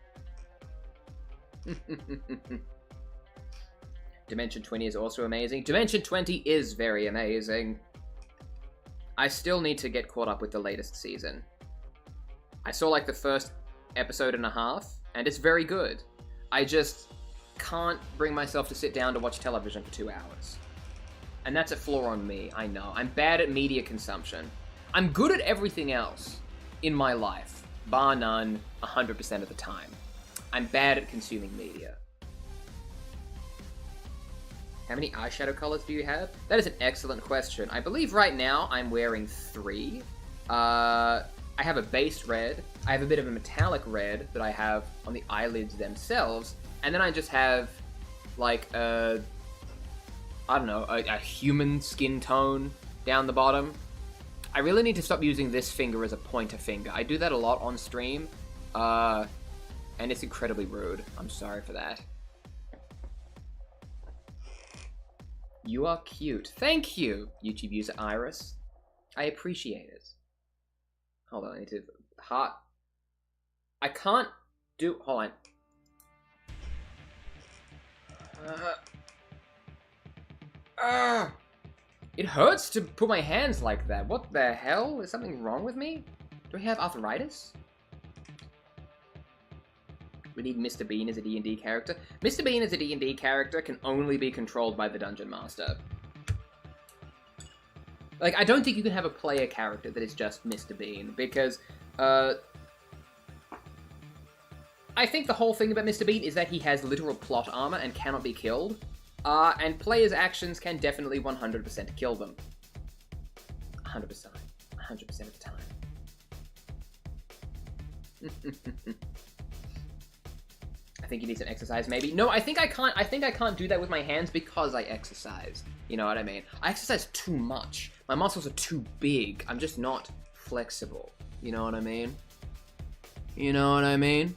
Dimension 20 is also amazing. Dimension 20 is very amazing. I still need to get caught up with the latest season. I saw, like, the first episode and a half, and it's very good. I just can't bring myself to sit down to watch television for 2 hours. And that's a flaw on me, I know. I'm bad at media consumption. I'm good at everything else. in my life, bar none, 100% of the time. I'm bad at consuming media. How many eyeshadow colors do you have? That is an excellent question. I believe right now I'm wearing 3. I have a base red, I have a bit of a metallic red that I have on the eyelids themselves, and then I just have, like, I don't know, a human skin tone down the bottom. I really need to stop using this finger as a pointer finger. I do that a lot on stream, and it's incredibly rude. I'm sorry for that. You are cute. Thank you, YouTube user Iris. I appreciate it. Hold on, I need to... Heart... I can't do... Hold on. It hurts to put my hands like that. What the hell? Is something wrong with me? Do I have arthritis? We need Mr. Bean as a D&D character. Mr. Bean as a D&D character can only be controlled by the Dungeon Master. Like, I don't think you can have a player character that is just Mr. Bean, because, I think the whole thing about Mr. Bean is that he has literal plot armor and cannot be killed. And players' actions can definitely 100% kill them. 100%. 100% of the time. I think you need some exercise, maybe. No, I think I can't do that with my hands because I exercise. You know what I mean? I exercise too much. My muscles are too big. I'm just not flexible. You know what I mean? You know what I mean?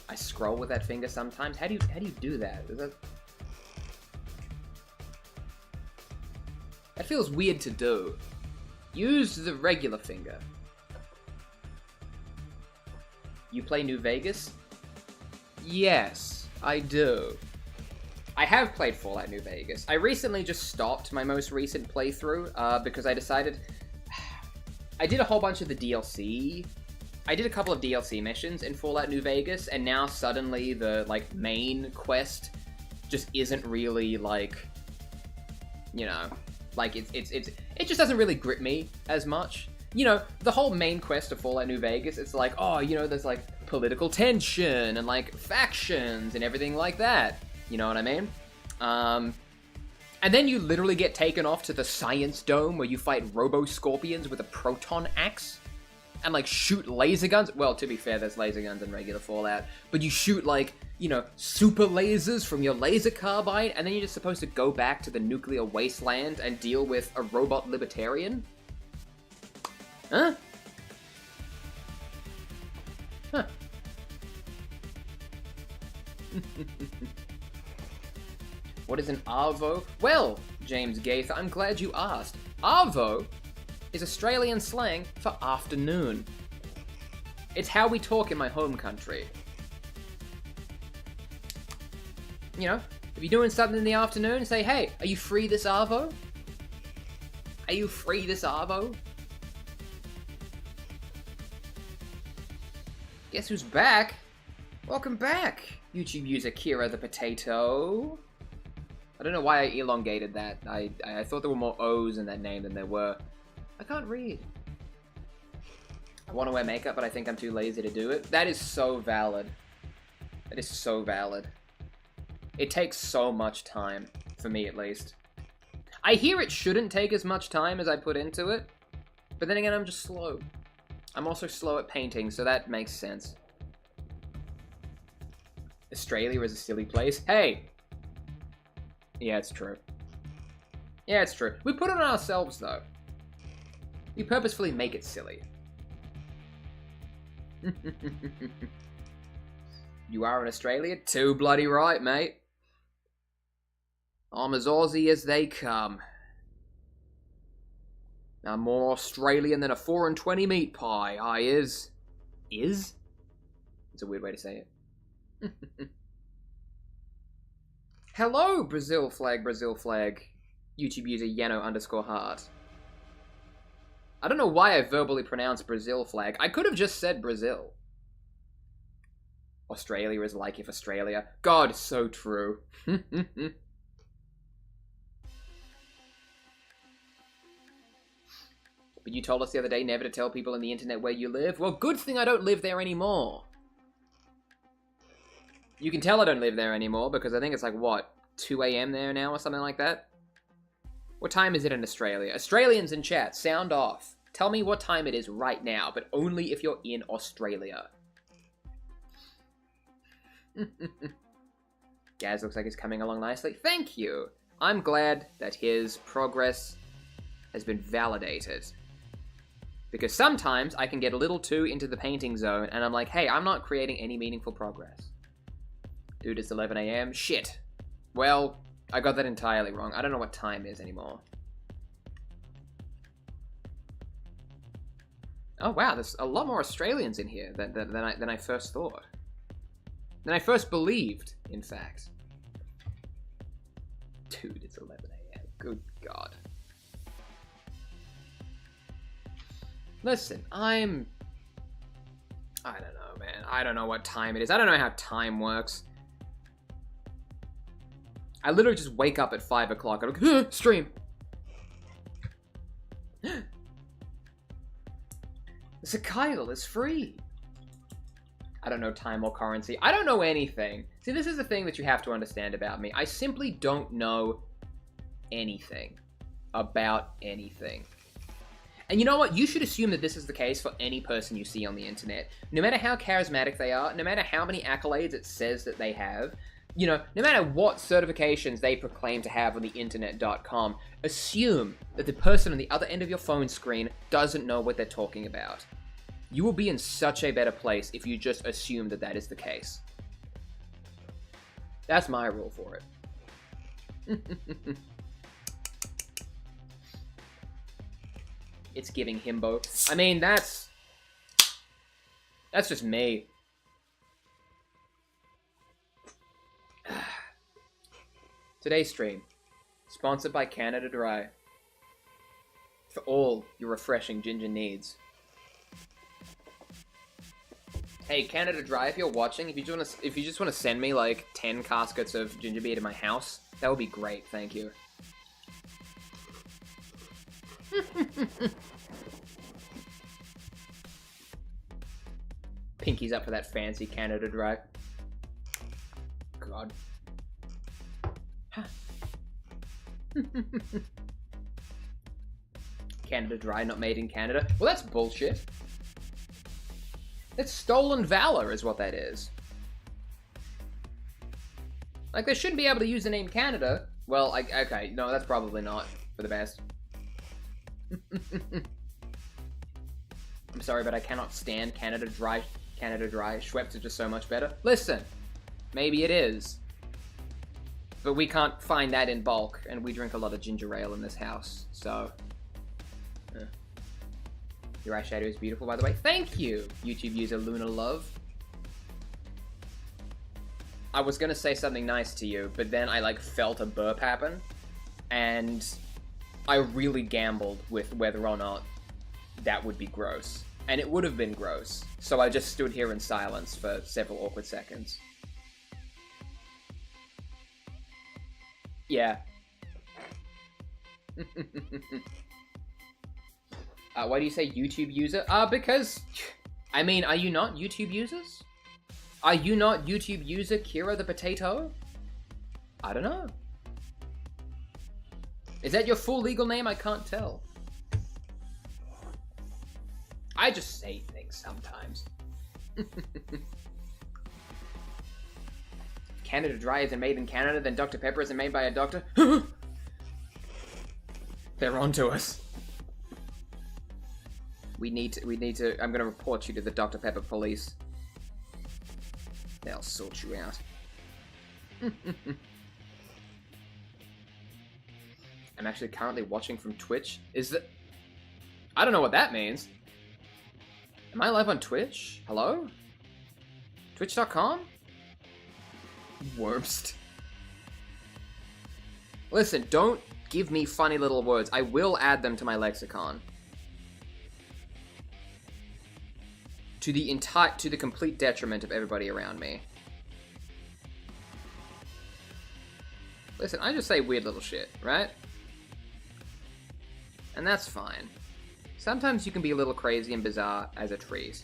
I scroll with that finger sometimes. How do you do that? Is that... That feels weird to do. Use the regular finger. You play New Vegas? Yes, I do. I have played Fallout New Vegas. I recently just stopped my most recent playthrough because I decided... I did a whole bunch of the DLC. I did a couple of DLC missions in Fallout New Vegas, and now suddenly the, like, main quest just isn't really, like... You know, like, it just doesn't really grip me as much. You know, the whole main quest of Fallout New Vegas, it's like, oh, you know, there's, like, political tension and, like, factions and everything like that. You know what I mean? And then you literally get taken off to the Science Dome where you fight Robo-Scorpions with a proton axe and, like, shoot laser guns. Well, to be fair, there's laser guns in regular Fallout. But you shoot, like, you know, super lasers from your laser carbine, and then you're just supposed to go back to the nuclear wasteland and deal with a robot libertarian? Huh? Huh. What is an Arvo? Well, James Gaither, I'm glad you asked. Arvo is Australian slang for afternoon. It's how we talk in my home country. You know, if you're doing something in the afternoon, say, hey, are you free this Arvo? Are you free this Arvo? Guess who's back? Welcome back, YouTube user Kira the Potato. I don't know why I elongated that. I thought there were more O's in that name than there were. I can't read. I want to wear makeup, but I think I'm too lazy to do it. That is so valid. That is so valid. It takes so much time, for me at least. I hear it shouldn't take as much time as I put into it, but then again, I'm just slow. I'm also slow at painting, so that makes sense. Australia is a silly place. Hey! Yeah, it's true. Yeah, it's true. We put it on ourselves, though. We purposefully make it silly. You are in Australia? Too bloody right, mate. I'm as Aussie as they come. I'm more Australian than a 4 and 20 meat pie, I is. Is? It's a weird way to say it. Hello, Brazil flag, YouTube user Yano_heart. I don't know why I verbally pronounced Brazil flag. I could have just said Brazil. Australia is like if Australia... God, so true. But you told us the other day never to tell people on the internet where you live. Well, good thing I don't live there anymore. You can tell I don't live there anymore because I think it's like, what, 2 a.m. there now or something like that? What time is it in Australia? Australians in chat, sound off. Tell me what time it is right now, but only if you're in Australia. Ghaz looks like he's coming along nicely. Thank you. I'm glad that his progress has been validated. Because sometimes I can get a little too into the painting zone, and I'm like, hey, I'm not creating any meaningful progress. Dude, it's 11 a.m. Shit. Well, I got that entirely wrong. I don't know what time is anymore. Oh wow, there's a lot more Australians in here than I first thought. Than I first believed, in fact. Dude, it's 11 a.m. Good God. Listen, I don't know, man. I don't know what time it is. I don't know how time works. I literally just wake up at 5 o'clock and I'm like, stream. The Kyle is free. I don't know time or currency. I don't know anything. See, this is the thing that you have to understand about me. I simply don't know anything about anything. And you know what? You should assume that this is the case for any person you see on the internet. No matter how charismatic they are, no matter how many accolades it says that they have, you know, no matter what certifications they proclaim to have on the internet.com, assume that the person on the other end of your phone screen doesn't know what they're talking about. You will be in such a better place if you just assume that that is the case. That's my rule for it. It's giving himbo. I mean, that's just me. Today's stream, sponsored by Canada Dry. For all your refreshing ginger needs. Hey, Canada Dry, if you're watching, if you just want to send me like 10 caskets of ginger beer to my house, that would be great. Thank you. Pinky's up for that fancy Canada Dry. God. Canada Dry, not made in Canada. Well, that's bullshit. It's stolen valor is what that is. Like, they shouldn't be able to use the name Canada. Well, okay, no, that's probably not for the best. I'm sorry, but I cannot stand Canada Dry. Canada Dry. Schweppes is just so much better. Listen, maybe it is. But we can't find that in bulk, and we drink a lot of ginger ale in this house, so... Your eyeshadow is beautiful, by the way. Thank you, YouTube user Luna Love. I was gonna say something nice to you, but then I, like, felt a burp happen, and I really gambled with whether or not that would be gross. And it would have been gross, so I just stood here in silence for several awkward seconds. Yeah. Why do you say YouTube user? Because, I mean, are you not YouTube users? Are you not YouTube user Kira the Potato? I don't know. Is that your full legal name? I can't tell. I just say things sometimes. Canada Dry isn't made in Canada, then Dr. Pepper isn't made by a doctor. They're onto us. We need to, I'm gonna report you to the Dr. Pepper police. They'll sort you out. I'm actually currently watching from Twitch. Is that... I don't know what that means. Am I live on Twitch? Hello? Twitch.com? Worst. Listen, don't give me funny little words. I will add them to my lexicon. To the complete detriment of everybody around me. Listen, I just say weird little shit, right? And that's fine. Sometimes you can be a little crazy and bizarre as a trees.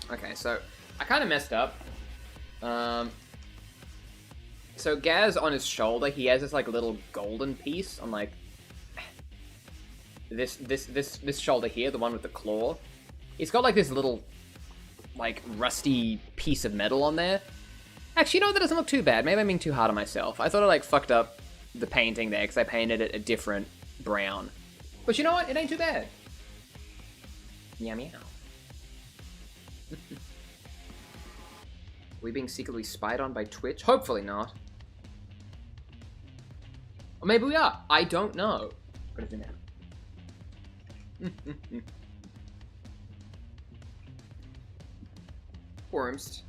Okay, so I kind of messed up. So Ghaz on his shoulder, he has this like little golden piece on like this shoulder here, the one with the claw. It's got like this little like rusty piece of metal on there. Actually, you know, that doesn't look too bad. Maybe I'm being too hard on myself. I thought I like fucked up the painting there because I painted it a different brown. But you know what? It ain't too bad. Meow meow. We being secretly spied on by Twitch? Hopefully not. Or maybe we are. I don't know. What is it now? Worms.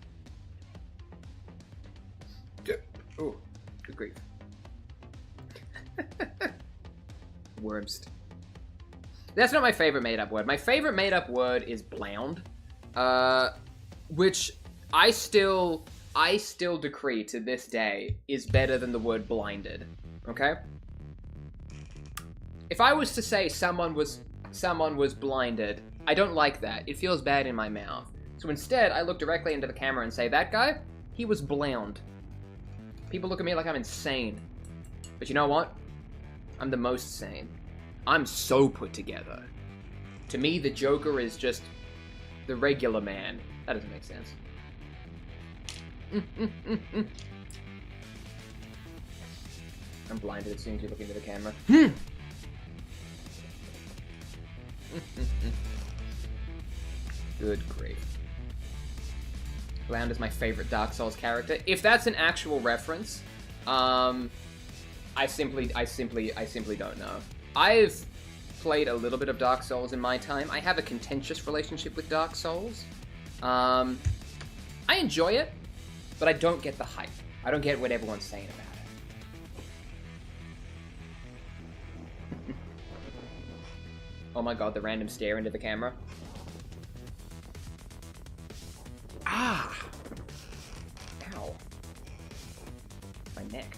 Oh, good grief. Worms. That's not my favorite made-up word. My favorite made-up word is blound. Which I still decree to this day is better than the word blinded. Okay? If I was to say someone was blinded, I don't like that. It feels bad in my mouth. So instead, I look directly into the camera and say, that guy, he was blound. People look at me like I'm insane. But you know what? I'm the most sane. I'm so put together. To me, the Joker is just the regular man. That doesn't make sense. I'm blinded as soon as you look into the camera. Good grief. Blound is my favorite Dark Souls character. If that's an actual reference, I simply don't know. I've played a little bit of Dark Souls in my time. I have a contentious relationship with Dark Souls. I enjoy it, but I don't get the hype. I don't get what everyone's saying about it. Oh my god, the random stare into the camera. Ah! Ow. My neck.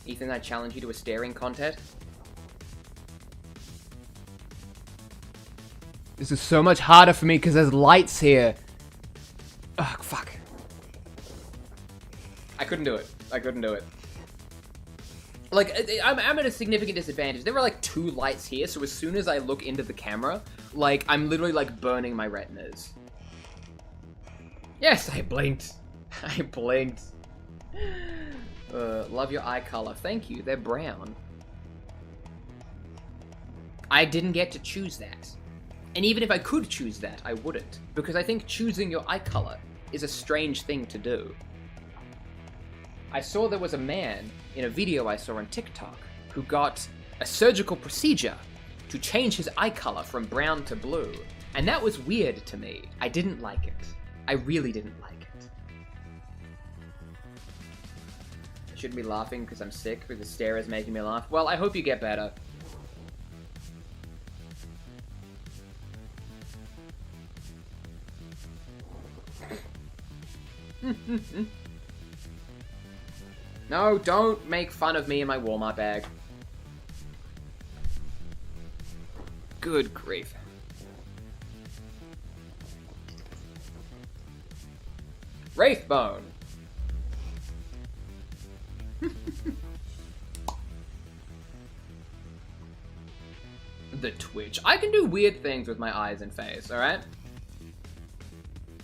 Ethan, I challenge you to a staring contest. This is so much harder for me because there's lights here. Ugh, fuck. I couldn't do it. Like, I'm at a significant disadvantage. There are like 2 lights here, so as soon as I look into the camera, like, I'm literally like burning my retinas. Yes, I blinked. I blinked. Love your eye color. Thank you. They're brown. I didn't get to choose that. And even if I could choose that, I wouldn't. Because I think choosing your eye color is a strange thing to do. I saw there was a man in a video I saw on TikTok who got a surgical procedure to change his eye color from brown to blue. And that was weird to me. I didn't like it. I really didn't like it. I shouldn't be laughing because I'm sick, because the stare is making me laugh. Well, I hope you get better. No, don't make fun of me and my Walmart bag. Good grief. Wraithbone. The Twitch. I can do weird things with my eyes and face, alright?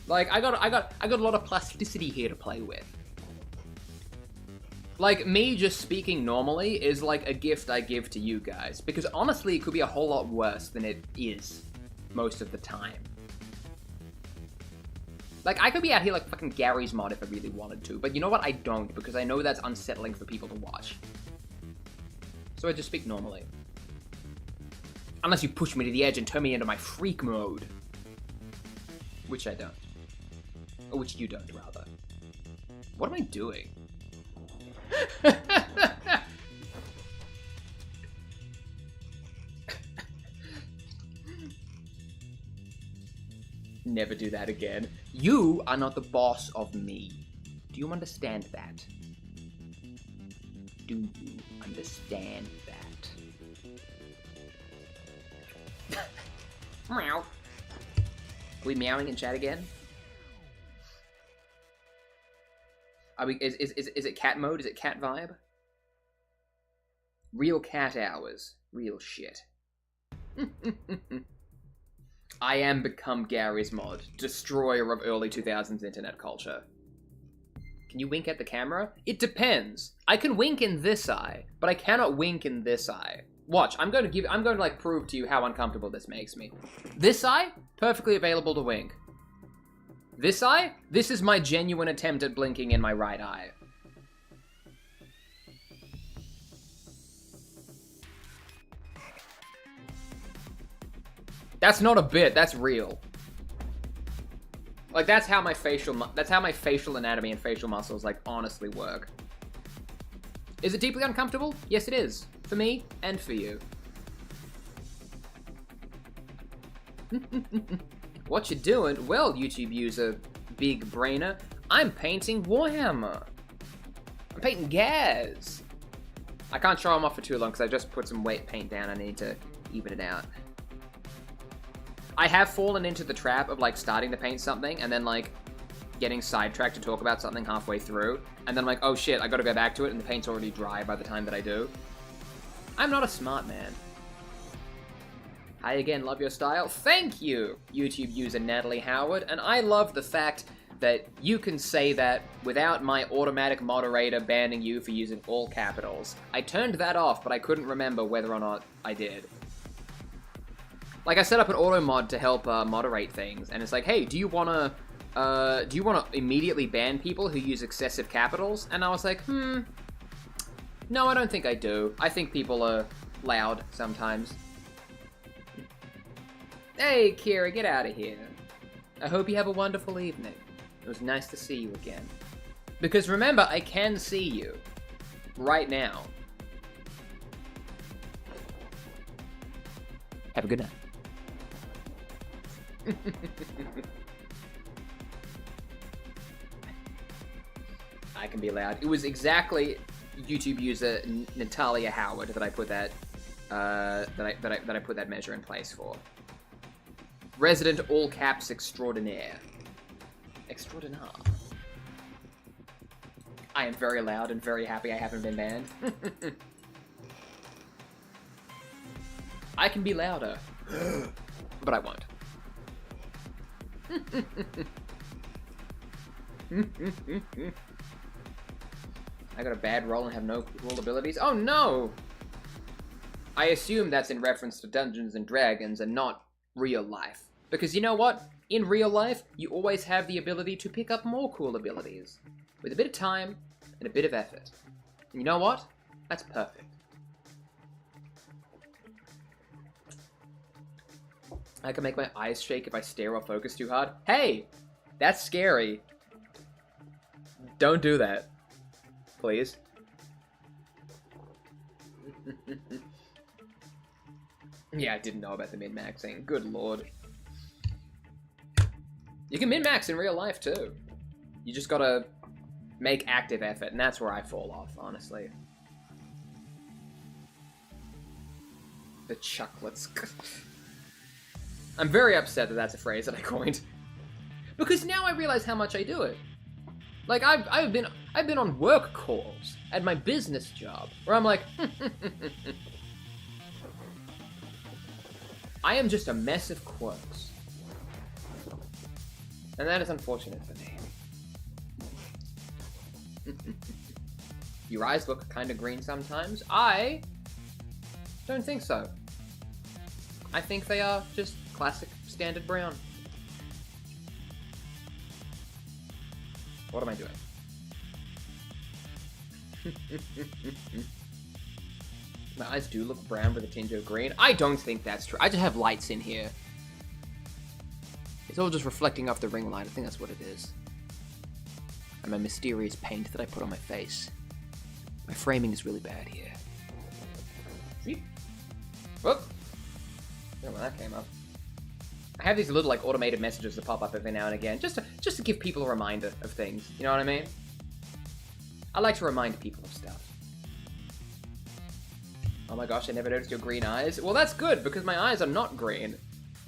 Like, I got a lot of plasticity here to play with. Like, me just speaking normally is like a gift I give to you guys. Because honestly, it could be a whole lot worse than it is most of the time. Like, I could be out here like fucking Gary's mod if I really wanted to. But you know what? I don't, because I know that's unsettling for people to watch. So I just speak normally. Unless you push me to the edge and turn me into my freak mode. Which I don't. Or which you don't, rather. What am I doing? Never do that again. You are not the boss of me. Do you understand that? Do you understand that? Meow. Are we meowing in chat again? Are we? Is it cat mode? Is it cat vibe? Real cat hours. Real shit. I am become Gary's mod, destroyer of early 2000s internet culture. Can you wink at the camera? It depends. I can wink in this eye, but I cannot wink in this eye. Watch, I'm going to like prove to you how uncomfortable this makes me. This eye, perfectly available to wink. This eye, this is my genuine attempt at blinking in my right eye. That's not a bit, that's real. Like, that's how my facial anatomy and facial muscles, like, honestly work. Is it deeply uncomfortable? Yes, it is. For me, and for you. What you doing? Well, YouTube user, big brainer, I'm painting Warhammer. I'm painting Ghaz. I can't show them off for too long, because I just put some weight paint down. I need to even it out. I have fallen into the trap of, like, starting to paint something and then, like, getting sidetracked to talk about something halfway through. And then I'm like, oh shit, I gotta go back to it, and the paint's already dry by the time that I do. I'm not a smart man. Hi again, love your style. Thank you, YouTube user Natalie Howard. And I love the fact that you can say that without my automatic moderator banning you for using all capitals. I turned that off, but I couldn't remember whether or not I did. Like, I set up an auto mod to help moderate things, and it's like, hey, do you wanna immediately ban people who use excessive capitals? And I was like, no, I don't think I do. I think people are loud sometimes. Hey, Kira, get out of here. I hope you have a wonderful evening. It was nice to see you again. Because remember, I can see you. Right now. Have a good night. I can be loud. It was exactly YouTube user Natalia Howard that I put that that I put that measure in place for. Resident all caps extraordinaire. Extraordinaire. I am very loud and very happy I haven't been banned. I can be louder, but I won't. I got a bad roll and have no cool abilities. Oh no! I assume that's in reference to Dungeons and Dragons and not real life. Because you know what? In real life, you always have the ability to pick up more cool abilities. With a bit of time and a bit of effort. And you know what? That's perfect. I can make my eyes shake if I stare or focus too hard. Hey! That's scary. Don't do that. Please. Yeah, I didn't know about the min-maxing. Good lord. You can min-max in real life, too. You just gotta make active effort, and that's where I fall off, honestly. The chocolates. I'm very upset that that's a phrase that I coined. Because now I realize how much I do it. Like, I've been on work calls at my business job, where I'm like, I am just a mess of quirks. And that is unfortunate for me. Your eyes look kind of green sometimes. I don't think so. I think they are just classic standard brown. What am I doing? My eyes do look brown with a tinge of green. I don't think that's true. I just have lights in here. It's all just reflecting off the ring light. I think that's what it is. And my mysterious paint that I put on my face. My framing is really bad here. Whoop. Whoop. I don't know where that came up. I have these little, like, automated messages that pop up every now and again, just to give people a reminder of things. You know what I mean? I like to remind people of stuff. Oh my gosh, I never noticed your green eyes. Well, that's good, because my eyes are not green,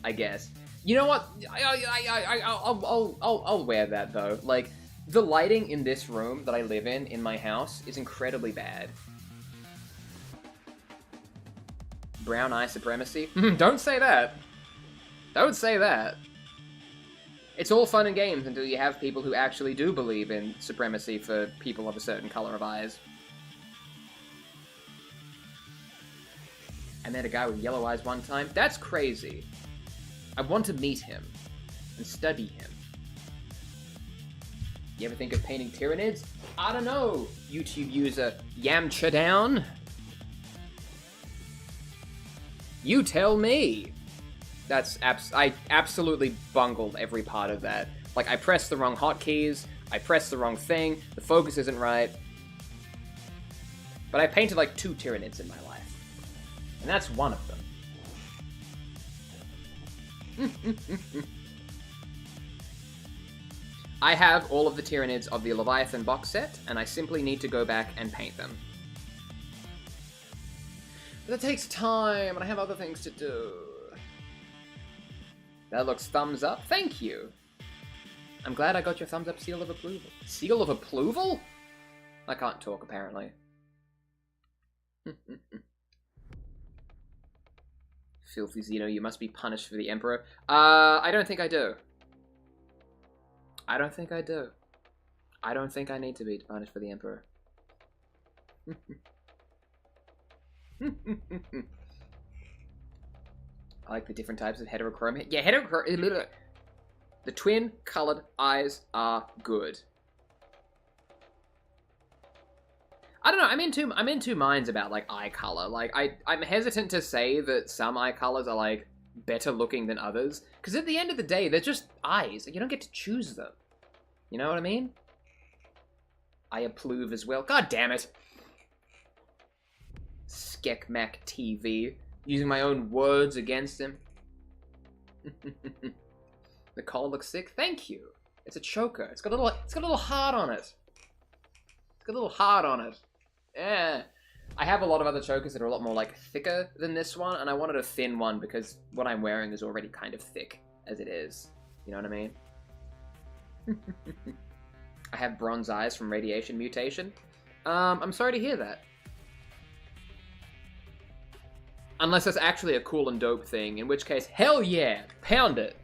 I guess. You know what? I'll wear that, though. Like, the lighting in this room that I live in my house, is incredibly bad. Brown eye supremacy? Don't say that. Don't say that. It's all fun and games until you have people who actually do believe in supremacy for people of a certain color of eyes. I met a guy with yellow eyes one time. That's crazy. I want to meet him and study him. You ever think of painting Tyranids? I don't know, YouTube user Yamcha Down. You tell me. I absolutely bungled every part of that. Like, I pressed the wrong hotkeys, I pressed the wrong thing, the focus isn't right. But I painted like 2 Tyranids in my life. And that's one of them. I have all of the Tyranids of the Leviathan box set, and I simply need to go back and paint them. But that takes time, and I have other things to do. That looks thumbs up. Thank you. I'm glad I got your thumbs up seal of approval. Seal of approval? I can't talk, apparently. Filthy Xeno, you must be punished for the Emperor. I don't think I do. I don't think I do. I don't think I need to be punished for the Emperor. I like the different types of heterochromia. Yeah, heterochromia. The twin colored eyes are good. I don't know. I'm in two minds about like eye color. Like I'm hesitant to say that some eye colors are like better looking than others, because at the end of the day, they're just eyes. You don't get to choose them. You know what I mean? I approve as well. God damn it. Skekmac TV. Using my own words against him. The collar looks sick. Thank you. It's a choker. It's got a little heart on it. It's got a little heart on it. Yeah. I have a lot of other chokers that are a lot more like thicker than this one, and I wanted a thin one because what I'm wearing is already kind of thick as it is. You know what I mean? I have bronze eyes from radiation mutation. I'm sorry to hear that. Unless that's actually a cool and dope thing, in which case, hell yeah, pound it.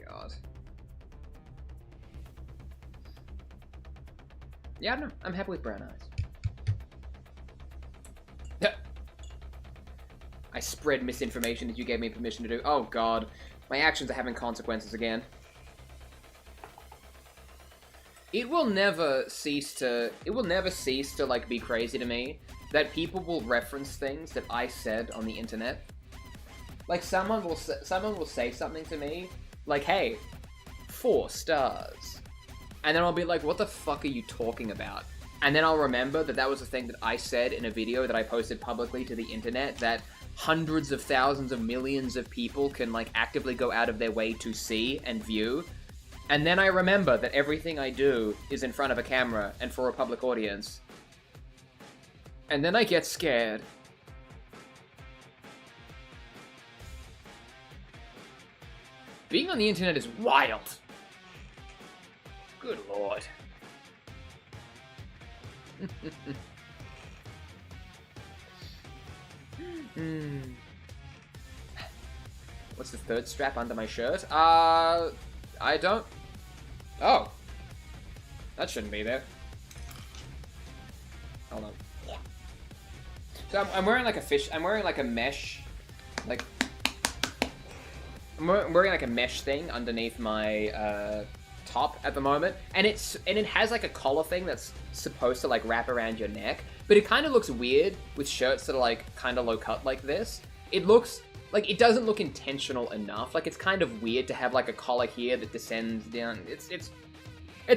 God. Yeah, I don't know. I'm happy with brown eyes. I spread misinformation that you gave me permission to do. Oh God, my actions are having consequences again. It will never cease to like be crazy to me that people will reference things that I said on the internet. Like someone will say something to me like, "Hey, 4 stars," and then I'll be like, "What the fuck are you talking about?" And then I'll remember that that was a thing that I said in a video that I posted publicly to the internet that hundreds of thousands of millions of people can like actively go out of their way to see and view. And then I remember that everything I do is in front of a camera and for a public audience. And then I get scared. Being on the internet is wild. Good lord. What's the third strap under my shirt? I don't... Oh. That shouldn't be there. Hold on. So I'm wearing like a fish... I'm wearing like a mesh... Like... I'm wearing like a mesh thing underneath my top at the moment. And it has like a collar thing that's supposed to like wrap around your neck. But it kind of looks weird with shirts that are like kind of low cut like this. It looks... Like, it doesn't look intentional enough. Like, it's kind of weird to have, like, a collar here that descends down. It's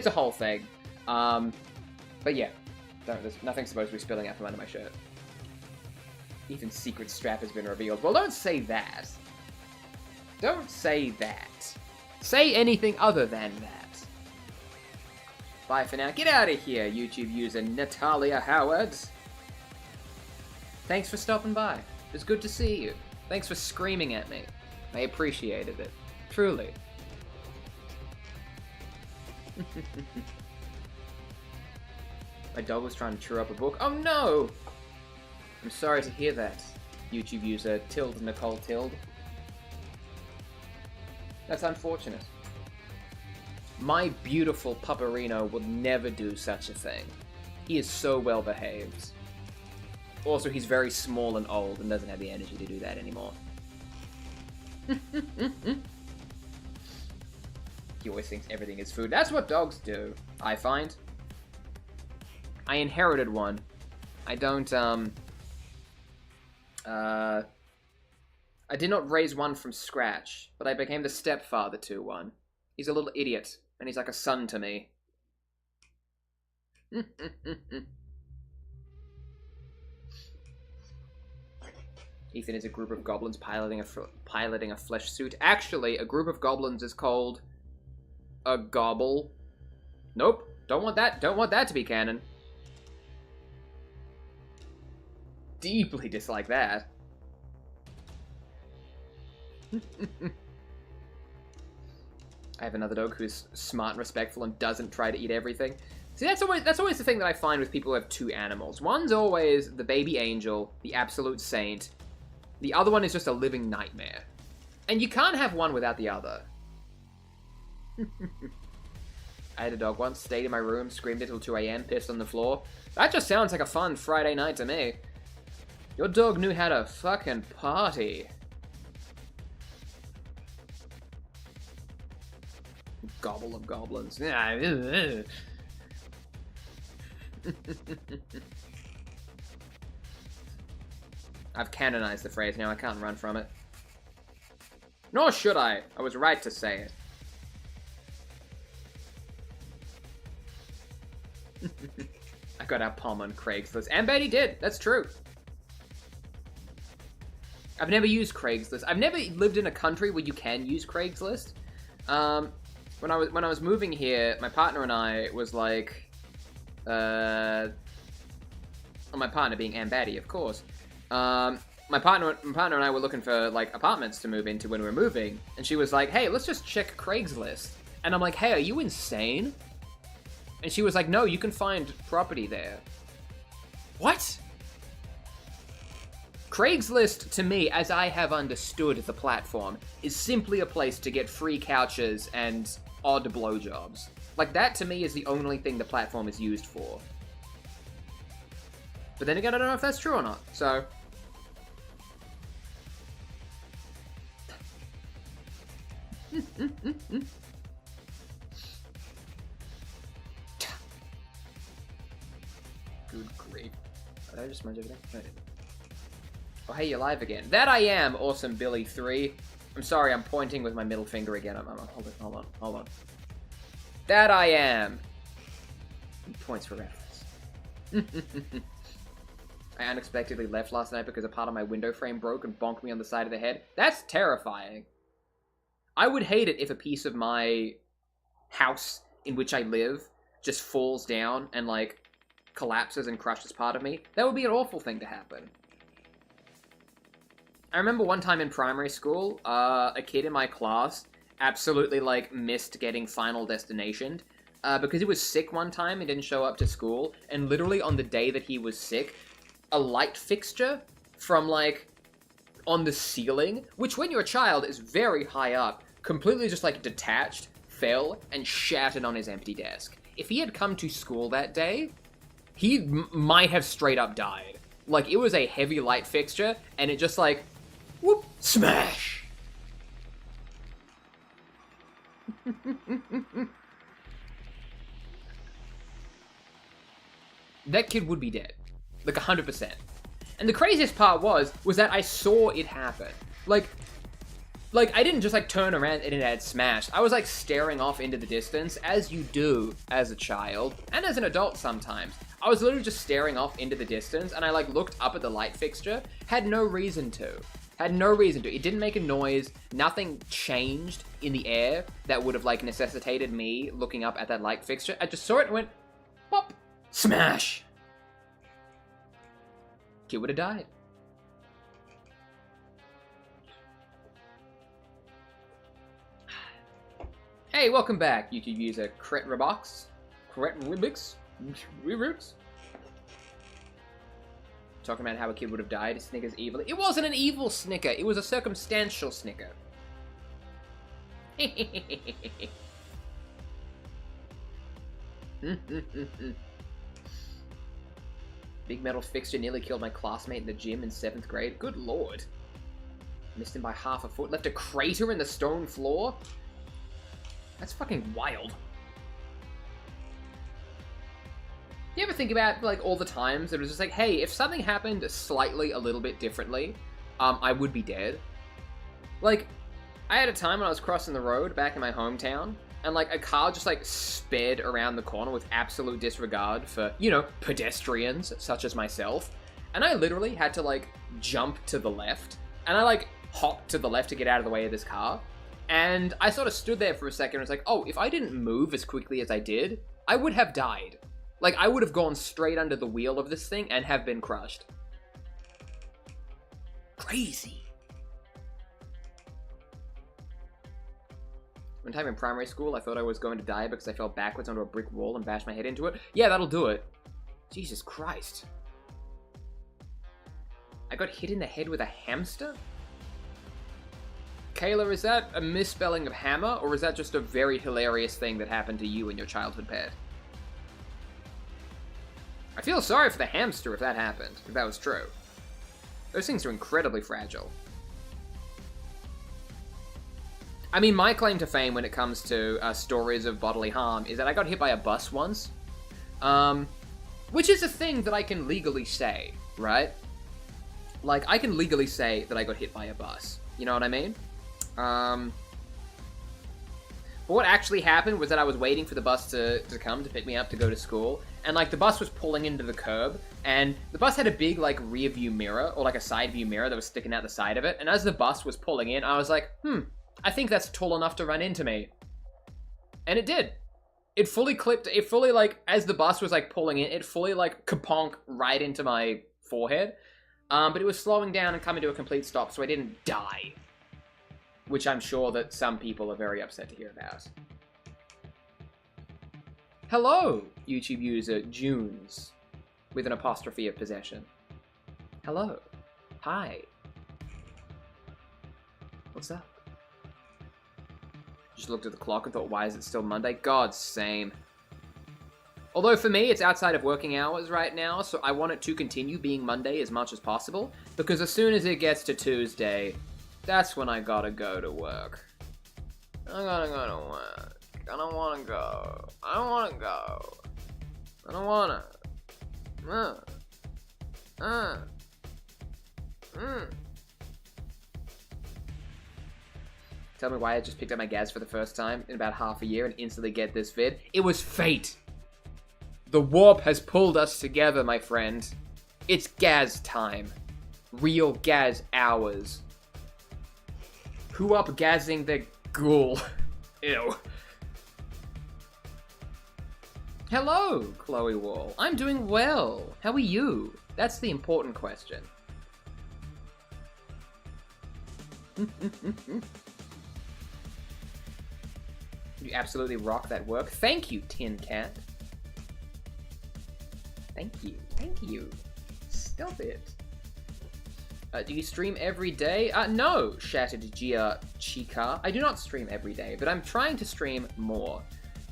a whole thing. But yeah. There's nothing supposed to be spilling out from under my shirt. Ethan's secret strap has been revealed. Well, don't say that. Don't say that. Say anything other than that. Bye for now. Get out of here, YouTube user Natalia Howard. Thanks for stopping by. It was good to see you. Thanks for screaming at me. I appreciated it. Truly. My dog was trying to chew up a book. Oh no! I'm sorry to hear that, YouTube user Nicole Tilde. That's unfortunate. My beautiful Pupperino would never do such a thing. He is so well behaved. Also, he's very small and old and doesn't have the energy to do that anymore. He always thinks everything is food. That's what dogs do, I find. I inherited one. I don't, I did not raise one from scratch, but I became the stepfather to one. He's a little idiot, and he's like a son to me. Ethan is a group of goblins piloting a flesh suit. Actually, a group of goblins is called a gobble. Nope, don't want that. Don't want that to be canon. Deeply dislike that. I have another dog who's smart and respectful and doesn't try to eat everything. See, that's always the thing that I find with people who have two animals. One's always the baby angel, the absolute saint. The other one is just a living nightmare. And you can't have one without the other. I had a dog once, stayed in my room, screamed until 2 AM, pissed on the floor. That just sounds like a fun Friday night to me. Your dog knew how to fucking party. Gobble of goblins. I've canonized the phrase now, I can't run from it. Nor should I. I was right to say it. I got our palm on Craigslist. And Betty did. That's true. I've never used Craigslist. I've never lived in a country where you can use Craigslist. When I was moving here, my partner and I was like, well, my partner being Ann Batty, of course. My partner and I were looking for like apartments to move into when we were moving, and she was like, "Hey, let's just check Craigslist." And I'm like, "Hey, are you insane?" And she was like, "No, you can find property there." What? Craigslist, to me, as I have understood the platform, is simply a place to get free couches and odd blowjobs. Like, that to me is the only thing the platform is used for. But then again, I don't know if that's true or not, so... Good grief. Did I just smudge everything? No, I didn't. Oh, hey, you're live again. That I am, Awesome Billy 3. I'm sorry, I'm pointing with my middle finger again. Hold on. That I am. Points for reference. I unexpectedly left last night because a part of my window frame broke and bonked me on the side of the head. That's terrifying. I would hate it if a piece of my house in which I live just falls down and, like, collapses and crushes part of me. That would be an awful thing to happen. I remember one time in primary school, a kid in my class absolutely, like, missed getting Final Destination because he was sick one time and didn't show up to school, and literally on the day that he was sick, a light fixture from, like, on the ceiling, which when you're a child is very high up, completely just, like, detached, fell, and shattered on his empty desk. If he had come to school that day, he might have straight up died. Like, it was a heavy light fixture, and it just, like, whoop, smash! That kid would be dead. Like, 100%. And the craziest part was that I saw it happen. Like, I didn't just, like, turn around and it had smashed. I was, like, staring off into the distance, as you do as a child, and as an adult sometimes. I was literally just staring off into the distance, and I, like, looked up at the light fixture, had no reason to. Had no reason to. It didn't make a noise. Nothing changed in the air that would have, like, necessitated me looking up at that light fixture. I just saw it and went, pop, smash. Kid would have died. Hey, welcome back, YouTube user Kretribix. Talking about how a kid would have died. Snickers evil. It wasn't an evil snicker. It was a circumstantial snicker. Big metal fixture nearly killed my classmate in the gym in 7th grade. Good lord. Missed him by half a foot. Left a crater in the stone floor. That's fucking wild. You ever think about, like, all the times it was just like, hey, if something happened slightly a little bit differently, I would be dead. Like, I had a time when I was crossing the road back in my hometown, and, like, a car just, like, sped around the corner with absolute disregard for, you know, pedestrians such as myself. And I literally had to, like, jump to the left. And I, like, hopped to the left to get out of the way of this car. And I sort of stood there for a second and was like, oh, if I didn't move as quickly as I did, I would have died. Like, I would have gone straight under the wheel of this thing and have been crushed. Crazy. One time in primary school, I thought I was going to die because I fell backwards onto a brick wall and bashed my head into it. Yeah, that'll do it. Jesus Christ. I got hit in the head with a hamster? Kayla, is that a misspelling of hammer, or is that just a very hilarious thing that happened to you and your childhood pet? I feel sorry for the hamster if that happened, if that was true. Those things are incredibly fragile. I mean, my claim to fame when it comes to stories of bodily harm is that I got hit by a bus once. Which is a thing that I can legally say, right? Like, I can legally say that I got hit by a bus. You know what I mean? But what actually happened was that I was waiting for the bus to come to pick me up to go to school, and, like, the bus was pulling into the curb, and the bus had a big, like, rear view mirror, or, like, a side view mirror that was sticking out the side of it, and as the bus was pulling in, I was like, I think that's tall enough to run into me. And it did. It fully clipped, like, as the bus was, like, pulling in, it fully, like, kaponk right into my forehead, but it was slowing down and coming to a complete stop, so I didn't die. Which I'm sure that some people are very upset to hear about. Hello, YouTube user Junes, with an apostrophe of possession. Hello. Hi. What's up? Just looked at the clock and thought, why is it still Monday? God, same. Although for me, it's outside of working hours right now, so I want it to continue being Monday as much as possible, because as soon as it gets to Tuesday, that's when I gotta go to work. I gotta go to work. I don't wanna go. I don't wanna go. I don't wanna. Tell me why I just picked up my Ghaz for the first time in about half a year and instantly get this vid. It was fate. The warp has pulled us together, my friend. It's Ghaz time. Real Ghaz hours. Who up Ghazing the ghoul? Ew. Hello, Chloe Wall. I'm doing well. How are you? That's the important question. You absolutely rock that work. Thank you, Tin Cat. Thank you. Thank you. Stop it. Do you stream every day? No, Shattered Gia Chica. I do not stream every day, but I'm trying to stream more.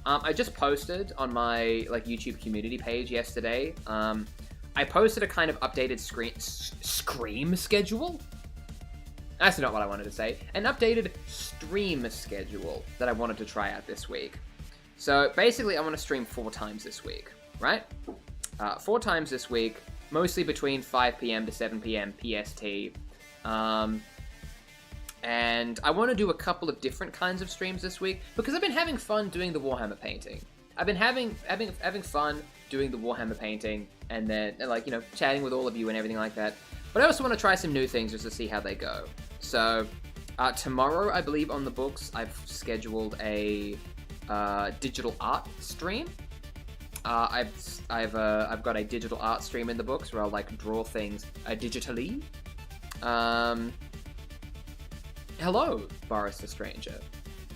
I just posted on my YouTube community page yesterday. I posted a kind of updated scream schedule? That's not what I wanted to say. An updated stream schedule that I wanted to try out this week. So basically, I want to stream 4 times this week, right? 4 times this week. Mostly between 5 p.m. to 7 p.m. PST. And I want to do a couple of different kinds of streams this week, because I've been having fun doing the Warhammer painting. I've been having fun doing the Warhammer painting, and then, chatting with all of you and everything like that. But I also want to try some new things just to see how they go. So, tomorrow, I believe on the books, I've scheduled a digital art stream. I've got a digital art stream in the books where I'll like draw things digitally. Hello, Boris the Stranger.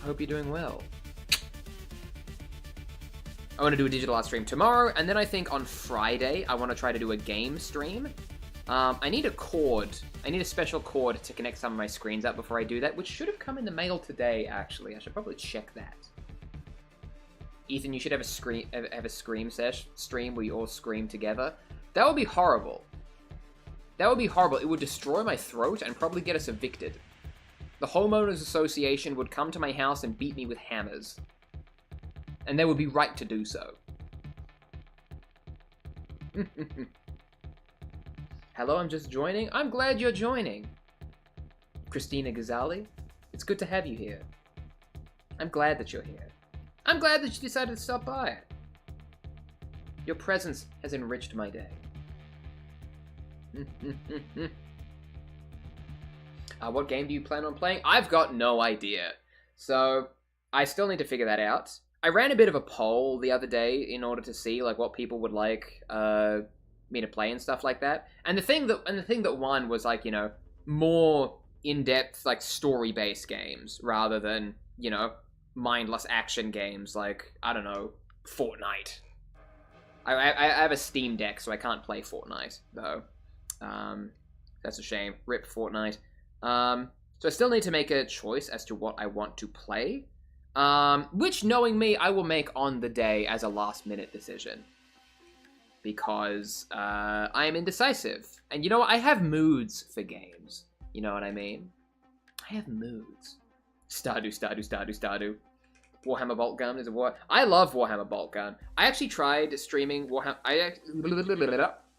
I hope you're doing well. I want to do a digital art stream tomorrow, and then I think on Friday I want to try to do a game stream. I need a cord. I need a special cord to connect some of my screens up before I do that, which should have come in the mail today, actually. I should probably check that. Ethan, you should have a scream stream where you all scream together. That would be horrible. That would be horrible. It would destroy my throat and probably get us evicted. The homeowners association would come to my house and beat me with hammers. And they would be right to do so. Hello, I'm just joining. I'm glad you're joining. Christina Ghazali, it's good to have you here. I'm glad that you're here. I'm glad that you decided to stop by. Your presence has enriched my day. What game do you plan on playing? I've got no idea. So, I still need to figure that out. I ran a bit of a poll the other day in order to see like what people would like me to play and stuff like that. And the thing that won was like, you know, more in-depth like story-based games rather than, you know, mindless action games like, I don't know, Fortnite. I have a Steam Deck, so I can't play Fortnite though. That's a shame. Rip Fortnite. So I still need to make a choice as to what I want to play. Which, knowing me, I will make on the day as a last-minute decision. Because, I am indecisive. And you know what? I have moods for games. You know what I mean? I have moods. Stardew. Warhammer Bolt Gun is a war. I love Warhammer Bolt Gun. I actually tried streaming Warhammer. I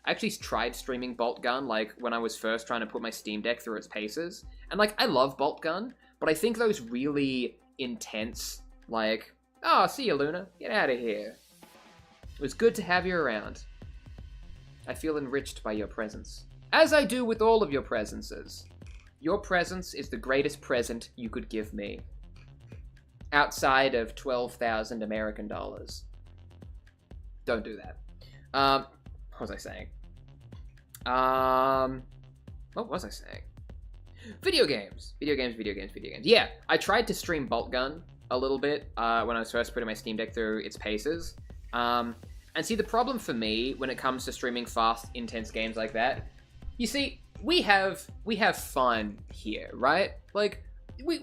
actually tried streaming Bolt Gun, like, when I was first trying to put my Steam Deck through its paces. And, like, I love Bolt Gun, but I think those really intense, like, oh, see you, Luna. Get out of here. It was good to have you around. I feel enriched by your presence. As I do with all of your presences. Your presence is the greatest present you could give me. Outside of 12,000 American dollars. Don't do that. What was I saying? What was I saying? Video games. Yeah, I tried to stream Bolt Gun a little bit when I was first putting my Steam Deck through its paces. And see, the problem for me when it comes to streaming fast, intense games like that, you see, we have fun here, right? Like, we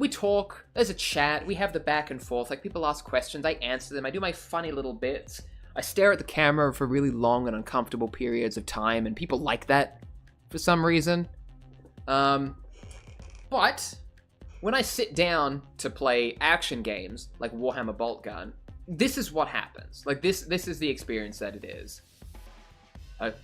talk, there's a chat, we have the back and forth, like people ask questions, I answer them, I do my funny little bits, I stare at the camera for really long and uncomfortable periods of time, and people like that for some reason. But when I sit down to play action games like Warhammer Bolt Gun, this is what happens. Like this is the experience that it is. Like,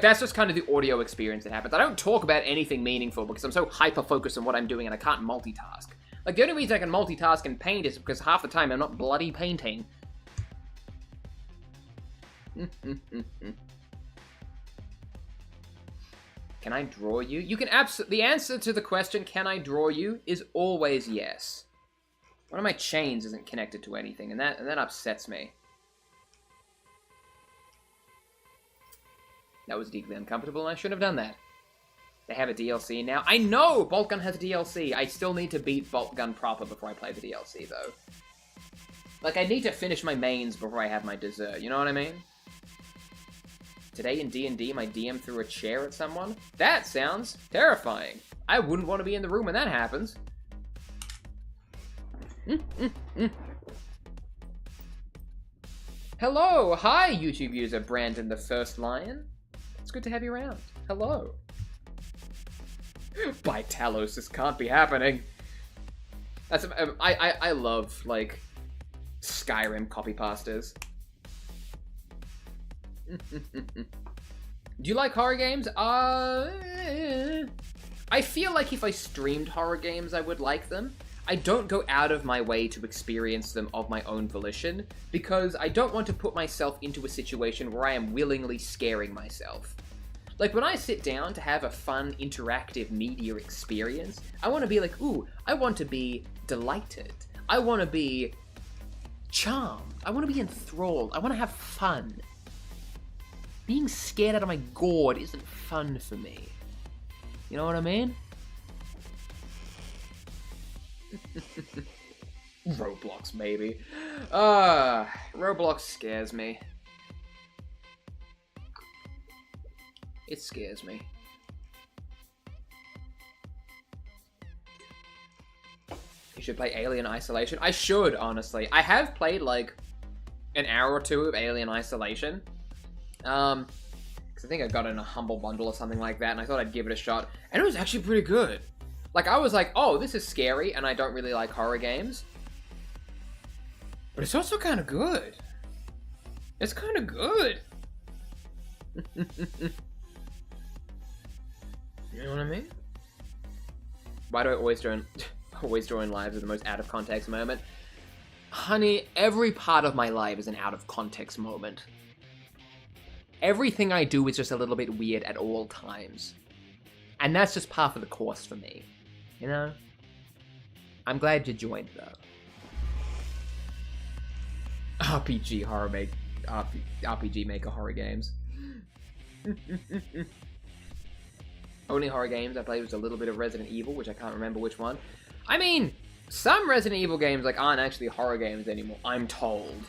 that's just kind of the audio experience that happens. I don't talk about anything meaningful because I'm so hyper-focused on what I'm doing and I can't multitask. Like, the only reason I can multitask and paint is because half the time I'm not bloody painting. Can I draw you? You can the answer to the question, can I draw you, is always yes. One of my chains isn't connected to anything, and that upsets me. That was deeply uncomfortable, and I shouldn't have done that. They have a DLC now. I know Bolt Gun has a DLC. I still need to beat Bolt Gun proper before I play the DLC, though. Like, I need to finish my mains before I have my dessert, you know what I mean? Today in D&D, my DM threw a chair at someone? That sounds terrifying. I wouldn't want to be in the room when that happens. Hello! Hi, YouTube user Brandon the First Lion. It's good to have you around. Hello. By Talos, this can't be happening. That's I love, like, Skyrim copypasters. Do you like horror games? I feel like if I streamed horror games, I would like them. I don't go out of my way to experience them of my own volition, because I don't want to put myself into a situation where I am willingly scaring myself. Like, when I sit down to have a fun, interactive media experience, I want to be like, ooh, I want to be delighted. I want to be charmed. I want to be enthralled. I want to have fun. Being scared out of my gourd isn't fun for me. You know what I mean? Roblox, maybe. Roblox scares me. It scares me. You should play Alien Isolation. I should, honestly. I have played, like, an hour or two of Alien Isolation. Because I think I got it in a Humble Bundle or something like that, and I thought I'd give it a shot. And it was actually pretty good. Like, I was like, oh, this is scary, and I don't really like horror games. But it's also kind of good. It's kind of good. You know what I mean? Why do I always join lives with the most out of context moment? Honey, every part of my life is an out of context moment. Everything I do is just a little bit weird at all times. And that's just par for the course for me. You know? I'm glad you joined, though. RPG Maker horror games. Only horror games I played was a little bit of Resident Evil, which I can't remember which one. I mean, some Resident Evil games like aren't actually horror games anymore, I'm told,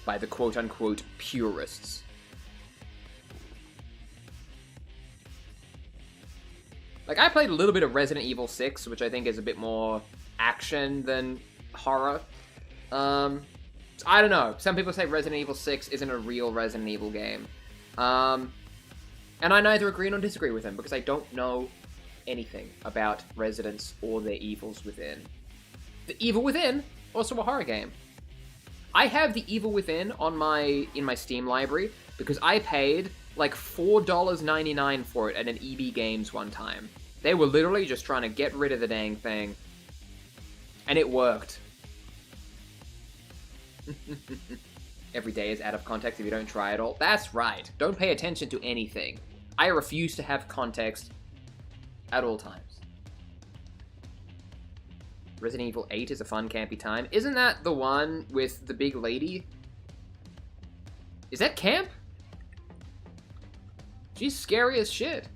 by the quote-unquote purists. Like, I played a little bit of Resident Evil 6, which I think is a bit more action than horror. I don't know. Some people say Resident Evil 6 isn't a real Resident Evil game. And I neither agree nor disagree with them, because I don't know anything about residents or their evils within. The Evil Within, also a horror game. I have The Evil Within in my Steam library, because I paid like $4.99 for it at an EB Games one time. They were literally just trying to get rid of the dang thing. And it worked. Every day is out of context if you don't try it all. That's right. Don't pay attention to anything. I refuse to have context at all times. Resident Evil 8 is a fun, campy time. Isn't that the one with the big lady? Is that camp? She's scary as shit.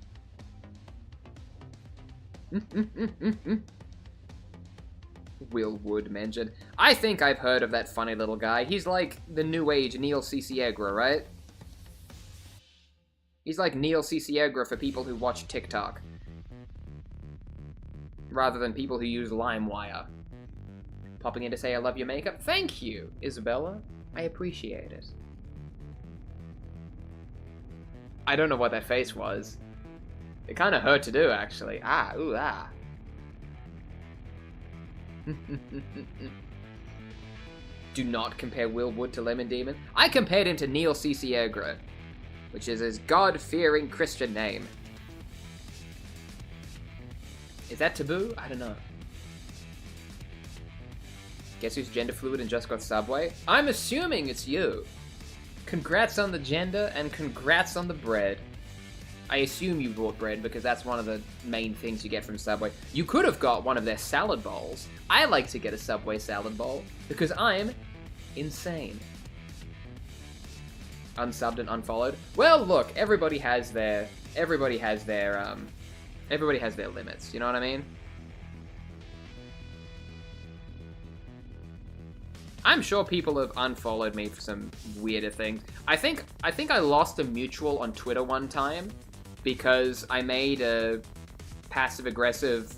Will Wood mentioned. I think I've heard of that funny little guy. He's like the new age Neil Ciciegra, right? He's like Neil Ciciegra for people who watch TikTok. Rather than people who use LimeWire. Popping in to say I love your makeup. Thank you, Isabella. I appreciate it. I don't know what that face was. It kind of hurt to do, actually. Ah, ooh, ah. Do not compare Will Wood to Lemon Demon. I compared him to Neil Ciciegra, which is his God-fearing Christian name. Is that taboo? I don't know. Guess who's gender fluid and just got Subway? I'm assuming it's you. Congrats on the gender and congrats on the bread. I assume you bought bread because that's one of the main things you get from Subway. You could have got one of their salad bowls. I like to get a Subway salad bowl because I'm insane. Unsubbed and unfollowed. Well, look, everybody has their limits. You know what I mean? I'm sure people have unfollowed me for some weirder things. I think I lost a mutual on Twitter one time because I made a passive-aggressive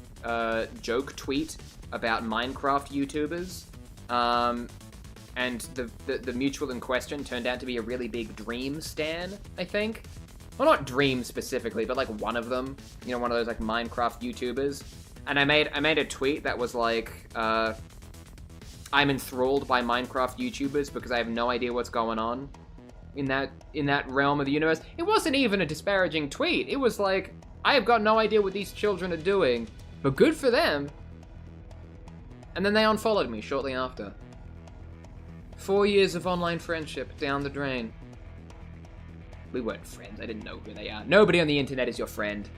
joke tweet about Minecraft YouTubers, and the mutual in question turned out to be a really big Dream stan, I think. Well, not Dream specifically, but like one of them. You know, one of those like Minecraft YouTubers. And I made a tweet that was like, I'm enthralled by Minecraft YouTubers because I have no idea what's going on in that realm of the universe. It wasn't even a disparaging tweet. It was like, I have got no idea what these children are doing, but good for them. And then they unfollowed me shortly after. 4 years of online friendship down the drain. We weren't friends. I didn't know who they are. Nobody on the internet is your friend.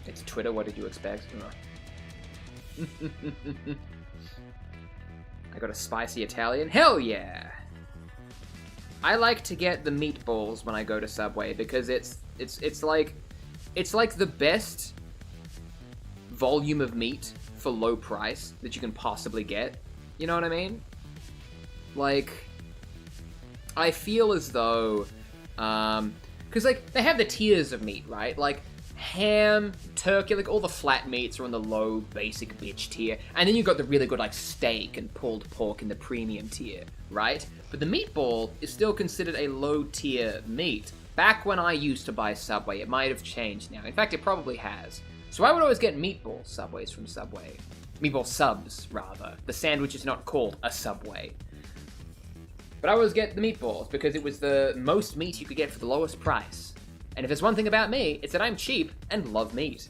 It's Twitter. What did you expect? I got a spicy Italian. Hell yeah! I like to get the meatballs when I go to Subway because it's like the best volume of meat for low price that you can possibly get. You know what I mean? Like, I feel as though, because like they have the tiers of meat, right? Like ham, turkey, like all the flat meats are on the low basic bitch tier, and then you got the really good like steak and pulled pork in the premium tier, right? But the meatball is still considered a low tier meat. Back when I used to buy Subway, it might have changed now. In fact, it probably has. So I would always get meatball Subways from Subway. Meatball subs, rather. The sandwich is not called a Subway. But I always get the meatballs because it was the most meat you could get for the lowest price. And if there's one thing about me, it's that I'm cheap and love meat.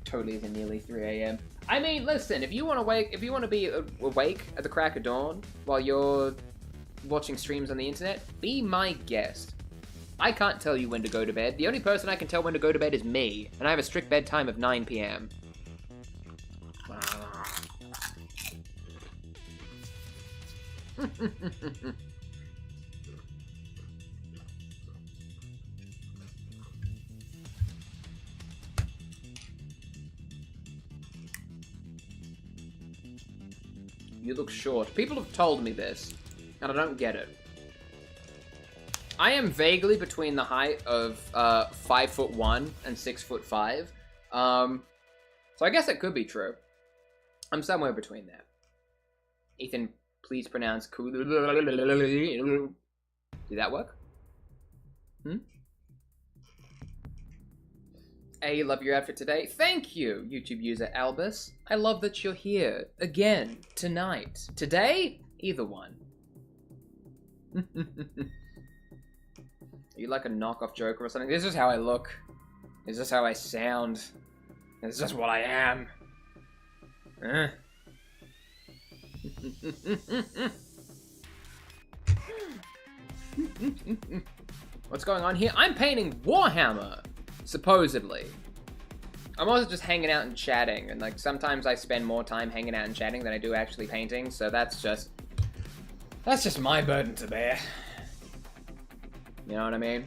Totally isn't nearly 3 a.m. I mean, listen, if you want to be awake at the crack of dawn while you're watching streams on the internet, be my guest. I can't tell you when to go to bed. The only person I can tell when to go to bed is me, and I have a strict bedtime of 9 p.m. You look short. People have told me this, and I don't get it. I am vaguely between the height of 5'1" and 6'5". So I guess it could be true. I'm somewhere between there. Ethan, please pronounce cool. Did that work? Hey, love your outfit today. Thank you, YouTube user Albus. I love that you're here. Again, tonight. Today? Either one. Are you like a knockoff Joker or something? This is how I look. This is how I sound. This is just what I am. What's going on here? I'm painting Warhammer, supposedly. I'm also just hanging out and chatting, and like sometimes I spend more time hanging out and chatting than I do actually painting, so that's just my burden to bear. You know what I mean?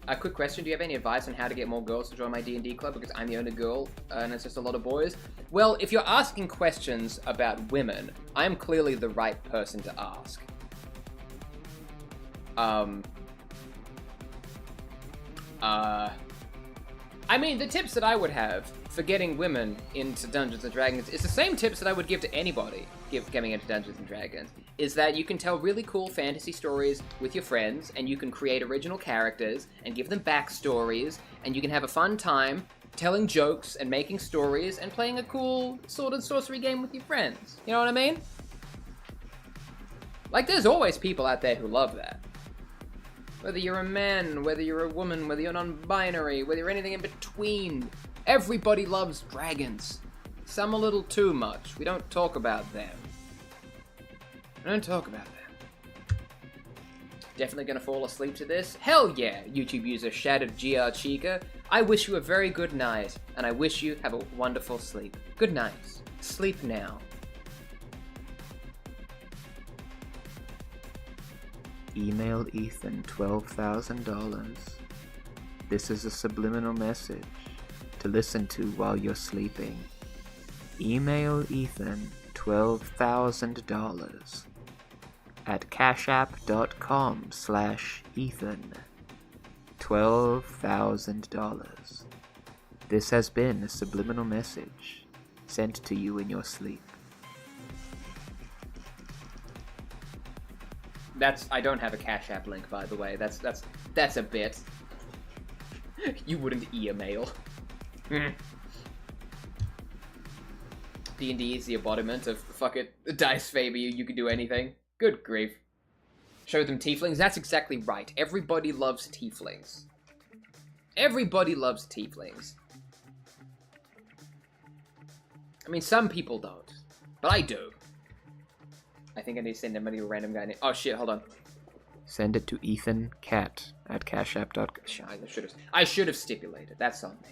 A quick question, do you have any advice on how to get more girls to join my D&D club? Because I'm the only girl, and it's just a lot of boys. Well, if you're asking questions about women, I'm clearly the right person to ask. I mean, the tips that I would have for getting women into Dungeons & Dragons is the same tips that I would give to anybody getting into Dungeons & Dragons, is that you can tell really cool fantasy stories with your friends, and you can create original characters, and give them backstories, and you can have a fun time telling jokes, and making stories, and playing a cool sword and sorcery game with your friends. You know what I mean? Like, there's always people out there who love that. Whether you're a man, whether you're a woman, whether you're non-binary, whether you're anything in between, everybody loves dragons. Some a little too much. We don't talk about them. We don't talk about them. Definitely gonna fall asleep to this? Hell yeah, YouTube user Shattered GR Chica. I wish you a very good night, and I wish you have a wonderful sleep. Good night. Sleep now. Email Ethan $12,000. This is a subliminal message to listen to while you're sleeping. Email Ethan $12,000 at cashapp.com/Ethan. $12,000. This has been a subliminal message sent to you in your sleep. I don't have a Cash App link, by the way. That's a bit. You wouldn't email. D&D is the embodiment of, fuck it, dice favor you, you can do anything. Good grief. Show them tieflings? That's exactly right. Everybody loves tieflings. Everybody loves tieflings. I mean, some people don't, but I do. I think I need to send money to a random guy named... Oh shit, hold on. Send it to ethancat@cashapp.com. I should have stipulated. That's on me.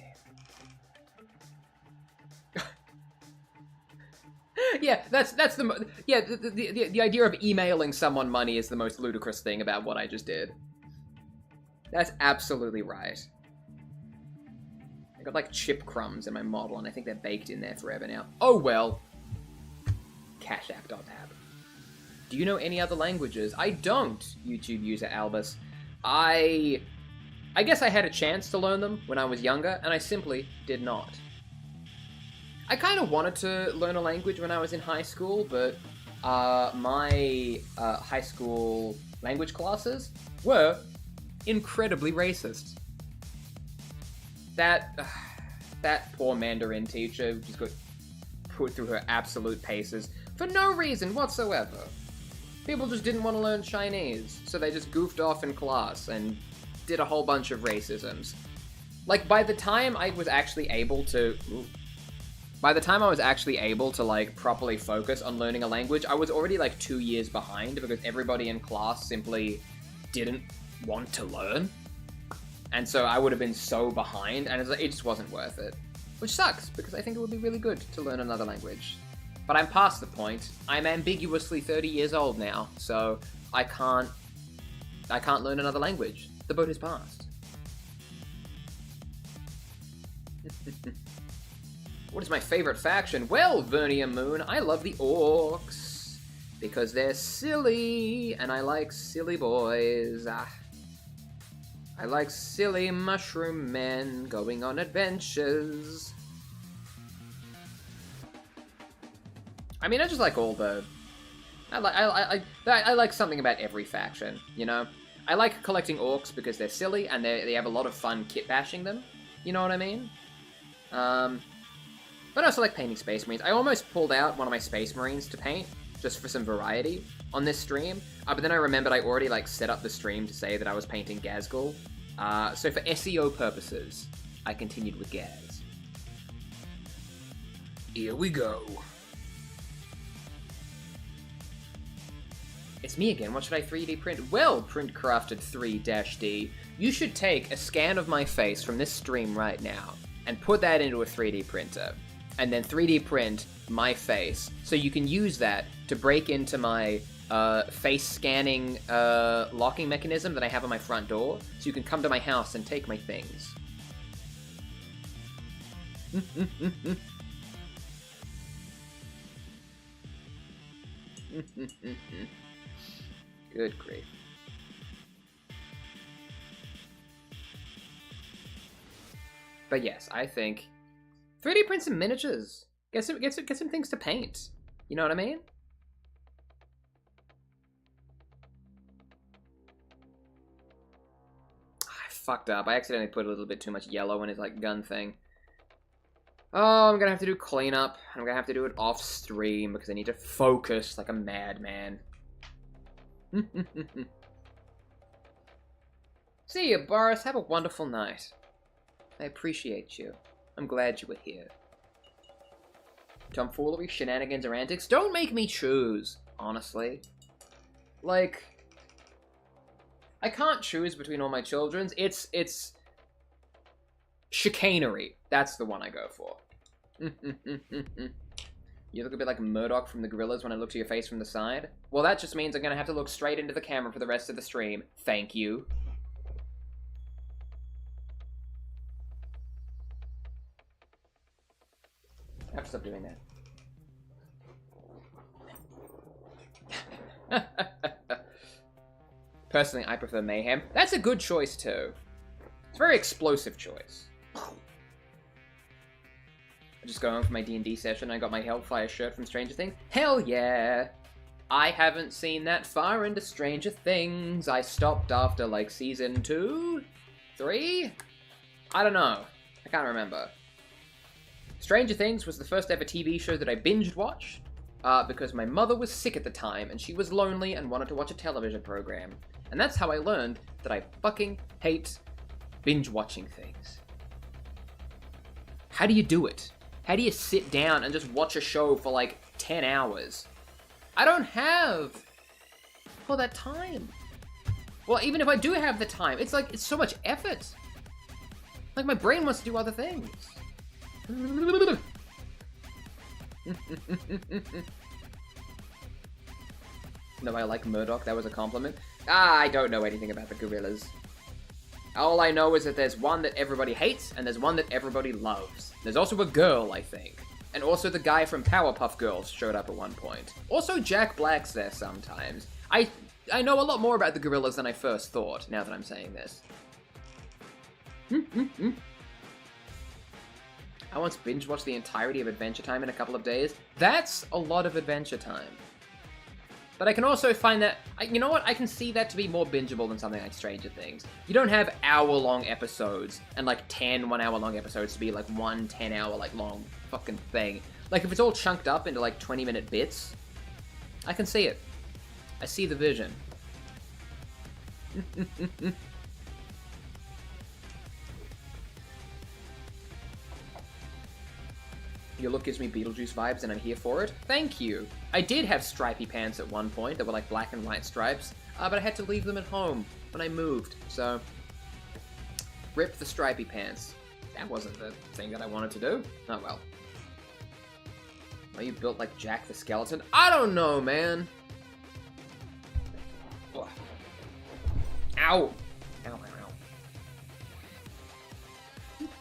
Yeah, that's the the idea of emailing someone money is the most ludicrous thing about what I just did. That's absolutely right. I got like chip crumbs in my model, and I think they're baked in there forever now. Oh well. Cashapp.app. Do you know any other languages? I don't, YouTube user Albus. I guess I had a chance to learn them when I was younger, and I simply did not. I kind of wanted to learn a language when I was in high school, but my high school language classes were incredibly racist. That poor Mandarin teacher just got put through her absolute paces for no reason whatsoever. People just didn't want to learn Chinese, so they just goofed off in class and did a whole bunch of racisms. Like, by the time I was actually able to... like, properly focus on learning a language, I was already, like, 2 years behind because everybody in class simply didn't want to learn. And so I would have been so behind, and it just wasn't worth it. Which sucks, because I think it would be really good to learn another language. But I'm past the point. I'm ambiguously 30 years old now, so I can't learn another language. The boat is passed. What is my favorite faction? Well, Vernia Moon, I love the orcs. Because they're silly, and I like silly boys. I like silly mushroom men going on adventures. I mean, I just like all the... I like something about every faction, you know? I like collecting orcs because they're silly and they have a lot of fun kit bashing them. You know what I mean? But I also like painting Space Marines. I almost pulled out one of my Space Marines to paint, just for some variety, on this stream. But then I remembered I already like set up the stream to say that I was painting Ghazgul. So for SEO purposes, I continued with Ghaz. Here we go. It's me again, what should I 3D print? Well, Print Crafted 3-D, you should take a scan of my face from this stream right now and put that into a 3D printer. And then 3D print my face, so you can use that to break into my face scanning locking mechanism that I have on my front door, so you can come to my house and take my things. Good grief. But yes, I think 3D print some miniatures. Get some things to paint. You know what I mean? I fucked up. I accidentally put a little bit too much yellow in his like gun thing. Oh, I'm gonna have to do cleanup. I'm gonna have to do it off stream because I need to focus like a madman. See you, Boris. Have a wonderful night. I appreciate you. I'm glad you were here. Tomfoolery, shenanigans, or antics? Don't make me choose, honestly. Like, I can't choose between all my children's. It's chicanery. That's the one I go for. You look a bit like Murdoch from the Gorillas when I look to your face from the side. Well, that just means I'm gonna have to look straight into the camera for the rest of the stream. Thank you. I have to stop doing that. Personally, I prefer Mayhem. That's a good choice, too. It's a very explosive choice. I just got home from my D&D session. I got my Hellfire shirt from Stranger Things. Hell yeah! I haven't seen that far into Stranger Things. I stopped after, like, season 2? 3? I don't know. I can't remember. Stranger Things was the first ever TV show that I binged watched, because my mother was sick at the time, and she was lonely and wanted to watch a television program. And that's how I learned that I fucking hate binge watching things. How do you do it? How do you sit down and just watch a show for like 10 hours? I don't have all that time. Well, even if I do have the time, it's like, it's so much effort. Like, my brain wants to do other things. No, I like Murdoch. That was a compliment. I don't know anything about the gorillas. All I know is that there's one that everybody hates, and there's one that everybody loves. There's also a girl, I think. And also the guy from Powerpuff Girls showed up at one point. Also Jack Black's there sometimes. I know a lot more about the gorillas than I first thought, now that I'm saying this. I once binge-watched the entirety of Adventure Time in a couple of days. That's a lot of Adventure Time. But I can also find that, you know what, I can see that to be more bingeable than something like Stranger Things. You don't have hour-long episodes, and like 10 one-hour-long episodes to be like one 10-hour like long fucking thing. Like, if it's all chunked up into like 20-minute bits, I can see it. I see the vision. Your look gives me Beetlejuice vibes and I'm here for it. Thank you. I did have stripy pants at one point that were like black and white stripes, but I had to leave them at home when I moved, so rip the stripy pants. That wasn't the thing that I wanted to do. Oh well. Are you built like Jack the Skeleton? I don't know, man. Ugh. Ow. Ow, ow,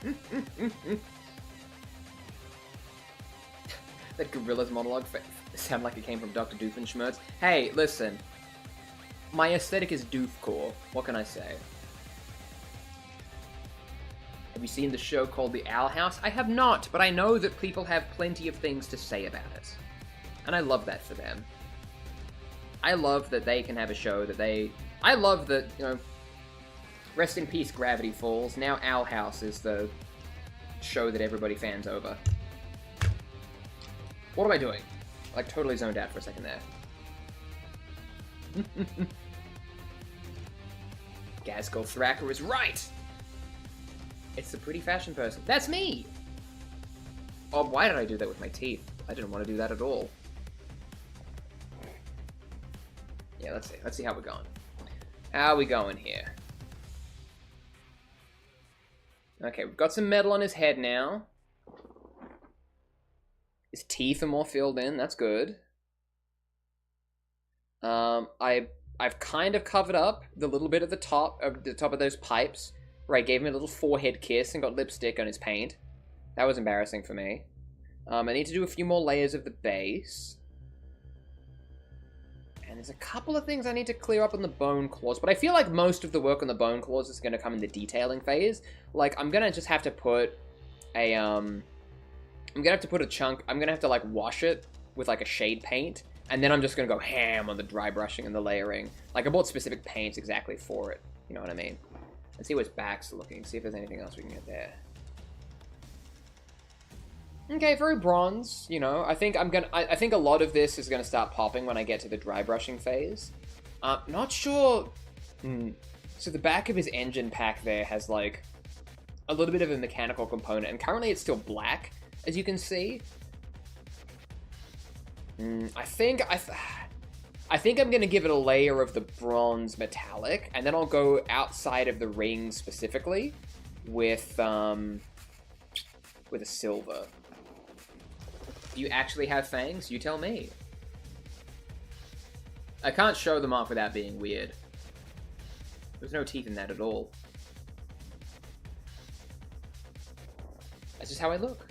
ow. That gorilla's monologue sounded like it came from Dr. Doofenshmirtz. Hey, listen. My aesthetic is doofcore. What can I say? Have you seen the show called The Owl House? I have not, but I know that people have plenty of things to say about it. And I love that for them. I love that they can have a show that they... I love that, you know... Rest in peace, Gravity Falls. Now Owl House is the show that everybody fans over. What am I doing? Like, totally zoned out for a second there. Gazgul Thracker is right! It's the pretty fashion person. That's me! Oh, why did I do that with my teeth? I didn't want to do that at all. Yeah, let's see. Let's see how we're going. How are we going here? Okay, we've got some metal on his head now. His teeth are more filled in. That's good. I've kind of covered up the little bit at the top of those pipes where I gave him a little forehead kiss and got lipstick on his paint. That was embarrassing for me. I need to do a few more layers of the base. And there's a couple of things I need to clear up on the bone claws, but I feel like most of the work on the bone claws is going to come in the detailing phase. Like, I'm going to just have to put a, I'm gonna have to put a chunk, I'm gonna have to like wash it with like a shade paint, and then I'm just gonna go ham on the dry brushing and the layering. Like, I bought specific paints exactly for it, you know what I mean? Let's see what his back's looking, see if there's anything else we can get there. Okay, very bronze, you know, I think I think a lot of this is gonna start popping when I get to the dry brushing phase. Not sure, So the back of his engine pack there has like a little bit of a mechanical component, and currently it's still black, as you can see. I think I'm gonna give it a layer of the bronze metallic, and then I'll go outside of the ring specifically with a silver. Do you actually have fangs? You tell me. I can't show them off without being weird. There's no teeth in that at all. That's just how I look.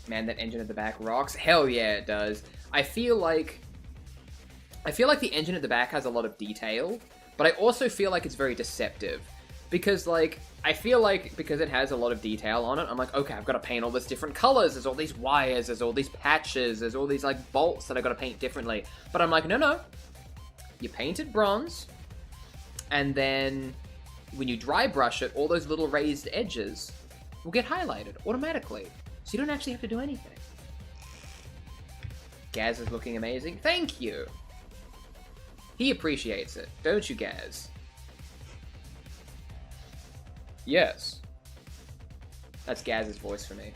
Man, that engine at the back rocks. Hell yeah, it does. I feel like the engine at the back has a lot of detail, but I also feel like it's very deceptive. Because, like, I feel like because it has a lot of detail on it, I'm like, okay, I've got to paint all this different colors. There's all these wires, there's all these patches, there's all these, like, bolts that I've got to paint differently. But I'm like, no. You paint it bronze, and then when you dry brush it, all those little raised edges will get highlighted automatically. So you don't actually have to do anything. Ghaz is looking amazing. Thank you. He appreciates it, don't you, Ghaz? Yes. That's Ghaz's voice for me.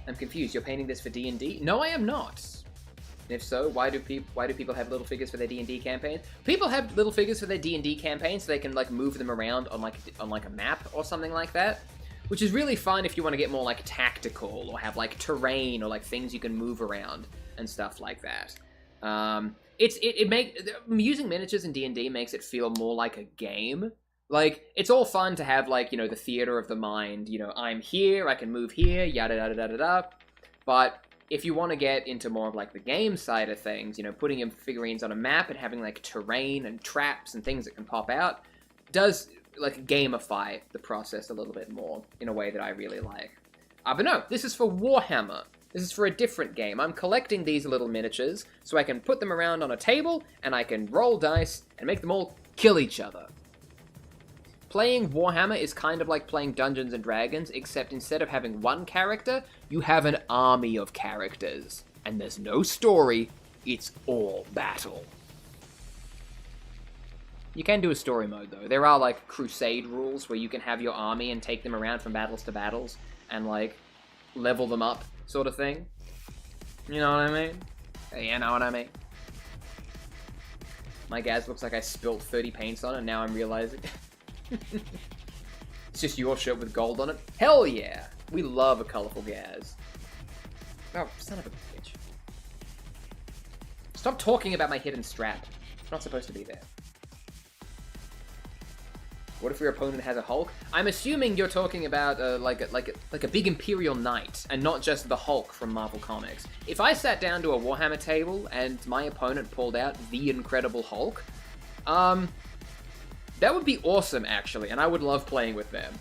I'm confused. You're painting this for D&D? No, I am not. And if so, why do people have little figures for their D&D campaigns? People have little figures for their D&D campaigns so they can like move them around on like a map or something like that, which is really fun if you want to get more like tactical or have like terrain or like things you can move around and stuff like that. Using miniatures in D&D makes it feel more like a game. Like, it's all fun to have, like, you know, the theater of the mind, you know, I'm here, I can move here, yada yada yada yada. But if you want to get into more of, like, the game side of things, you know, putting your figurines on a map and having, like, terrain and traps and things that can pop out, does, like, gamify the process a little bit more in a way that I really like. But no, this is for Warhammer. This is for a different game. I'm collecting these little miniatures so I can put them around on a table and I can roll dice and make them all kill each other. Playing Warhammer is kind of like playing Dungeons & Dragons, except instead of having one character, you have an army of characters. And there's no story, it's all battle. You can do a story mode, though. There are, like, crusade rules where you can have your army and take them around from battles to battles and, like, level them up, sort of thing. You know what I mean? You know what I mean? My Ghaz looks like I spilt 30 paints on it, and now I'm realizing... It's just your shirt with gold on it. Hell yeah! We love a colorful Ghaz. Oh, son of a bitch. Stop talking about my hidden strap. It's not supposed to be there. What if your opponent has a Hulk? I'm assuming you're talking about like a big Imperial Knight, and not just the Hulk from Marvel Comics. If I sat down to a Warhammer table and my opponent pulled out the Incredible Hulk, that would be awesome, actually, and I would love playing with them.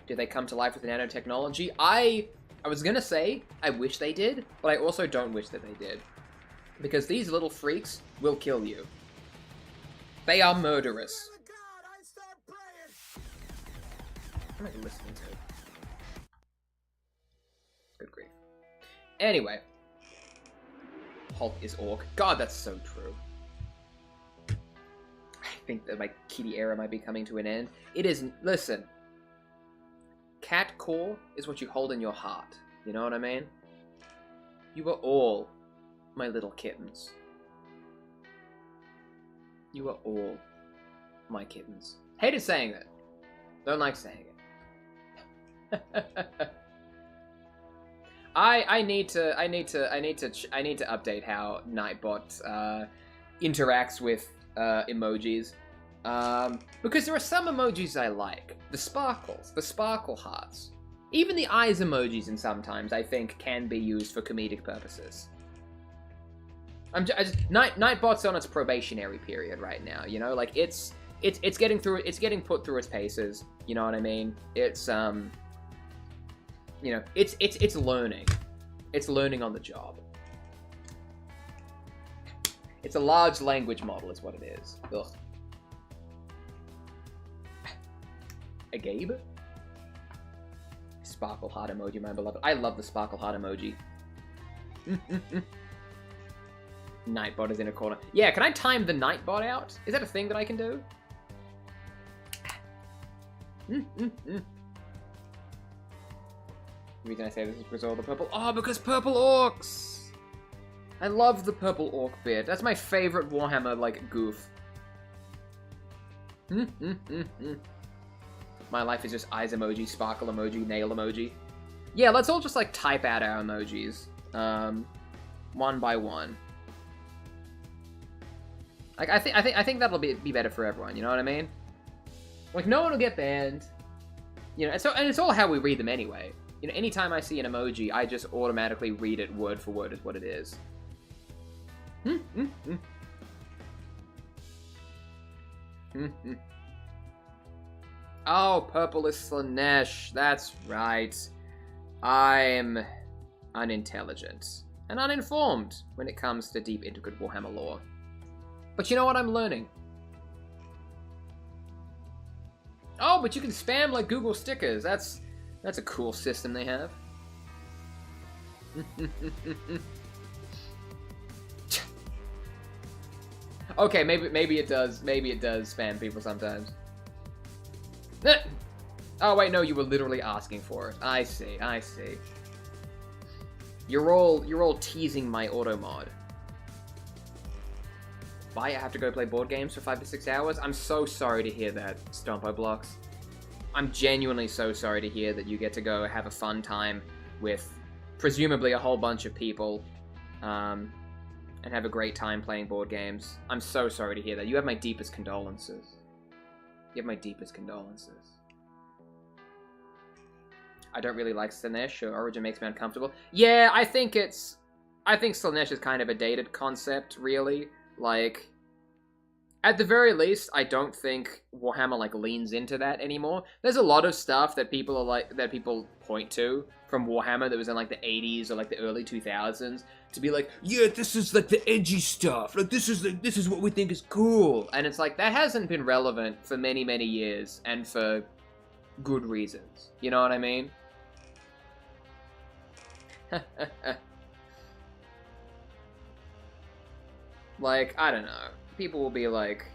Do they come to life with nanotechnology? I was gonna say, I wish they did, but I also don't wish that they did. Because these little freaks will kill you. They are murderous. What am I listening to? Good grief. Anyway. Hulk is orc. God, that's so true. I think that my kitty era might be coming to an end. It isn't. Listen. Cat core is what you hold in your heart. You know what I mean? You are all my little kittens. You are all my kittens. Hated saying that. Don't like saying it. I need to update how Nightbot interacts with emojis. Because there are some emojis I like. The sparkles, the sparkle hearts. Even the eyes emojis in sometimes I think can be used for comedic purposes. Nightbot's on its probationary period right now, you know? Like it's getting put through its paces, you know what I mean? It's you know, it's learning. It's learning on the job. It's a large language model is what it is. Ugh. A Gabe? Sparkle heart emoji, my beloved. I love the sparkle heart emoji. Nightbot is in a corner. Yeah, can I time the Nightbot out? Is that a thing that I can do? The reason I say this is because all the purple... Oh, because purple orcs! I love the purple orc bit. That's my favorite Warhammer, like, goof. My life is just eyes emoji, sparkle emoji, nail emoji. Yeah, let's all just, like, type out our emojis. One by one. Like, I think that'll be better for everyone, you know what I mean? Like, no one will get banned. You know, and it's all how we read them anyway. You know, anytime I see an emoji, I just automatically read it word for word as what it is. Oh, purple is Slanesh. That's right. I'm unintelligent and uninformed when it comes to deep, intricate Warhammer lore. But you know what I'm learning? Oh, but you can spam like Google stickers. That's a cool system they have. Okay, maybe it does. Maybe it does spam people sometimes. Oh wait, no, you were literally asking for it. I see. You're all teasing my auto mod. Why I have to go play board games for 5 to 6 hours? I'm so sorry to hear that, Stompo Blocks. I'm genuinely so sorry to hear that you get to go have a fun time with presumably a whole bunch of people, and have a great time playing board games. I'm so sorry to hear that. You have my deepest condolences. You have my deepest condolences. I don't really like Slanesh, or Origin makes me uncomfortable. Yeah, I think Slanesh is kind of a dated concept, really. Like, at the very least, I don't think Warhammer, like, leans into that anymore. There's a lot of stuff that people point to from Warhammer that was in, like, the 80s or, like, the early 2000s to be like, yeah, this is, like, the edgy stuff. Like, this is what we think is cool. And it's like, that hasn't been relevant for many, many years, and for good reasons. You know what I mean? Like, I don't know. People will be like,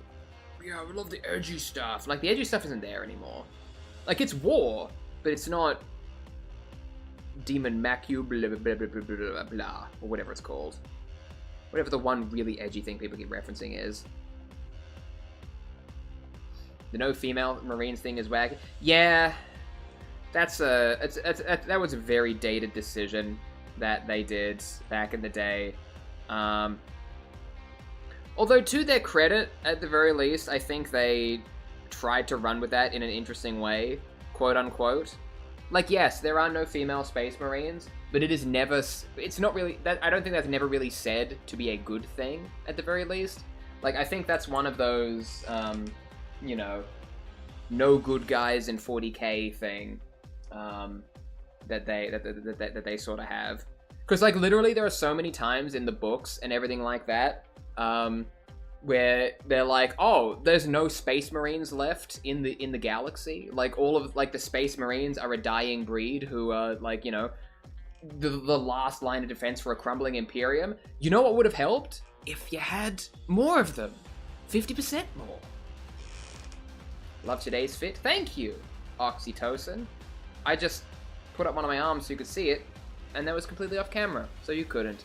yeah, we love the edgy stuff. Like, the edgy stuff isn't there anymore. Like, it's war, but it's not Demon Macu, blah, blah, blah, blah, blah, blah, blah, or whatever it's called. Whatever the one really edgy thing people keep referencing is. The no female Marines thing is wacky. Yeah, that was a very dated decision that they did back in the day. Although, to their credit, at the very least, I think they tried to run with that in an interesting way, quote unquote. Like, yes, there are no female Space Marines, but it is never, it's not really, I don't think that's never really said to be a good thing, at the very least. Like, I think that's one of those, you know, no good guys in 40k thing, that they sort of have. Because, like, literally there are so many times in the books and everything like that, where they're like, oh, there's no Space Marines left in the galaxy. Like, all of, like, the Space Marines are a dying breed who are, like, you know, the last line of defense for a crumbling Imperium. You know what would have helped? If you had more of them. 50% more. Love today's fit. Thank you, Oxytocin. I just put up one of my arms so you could see it, and that was completely off camera, so you couldn't.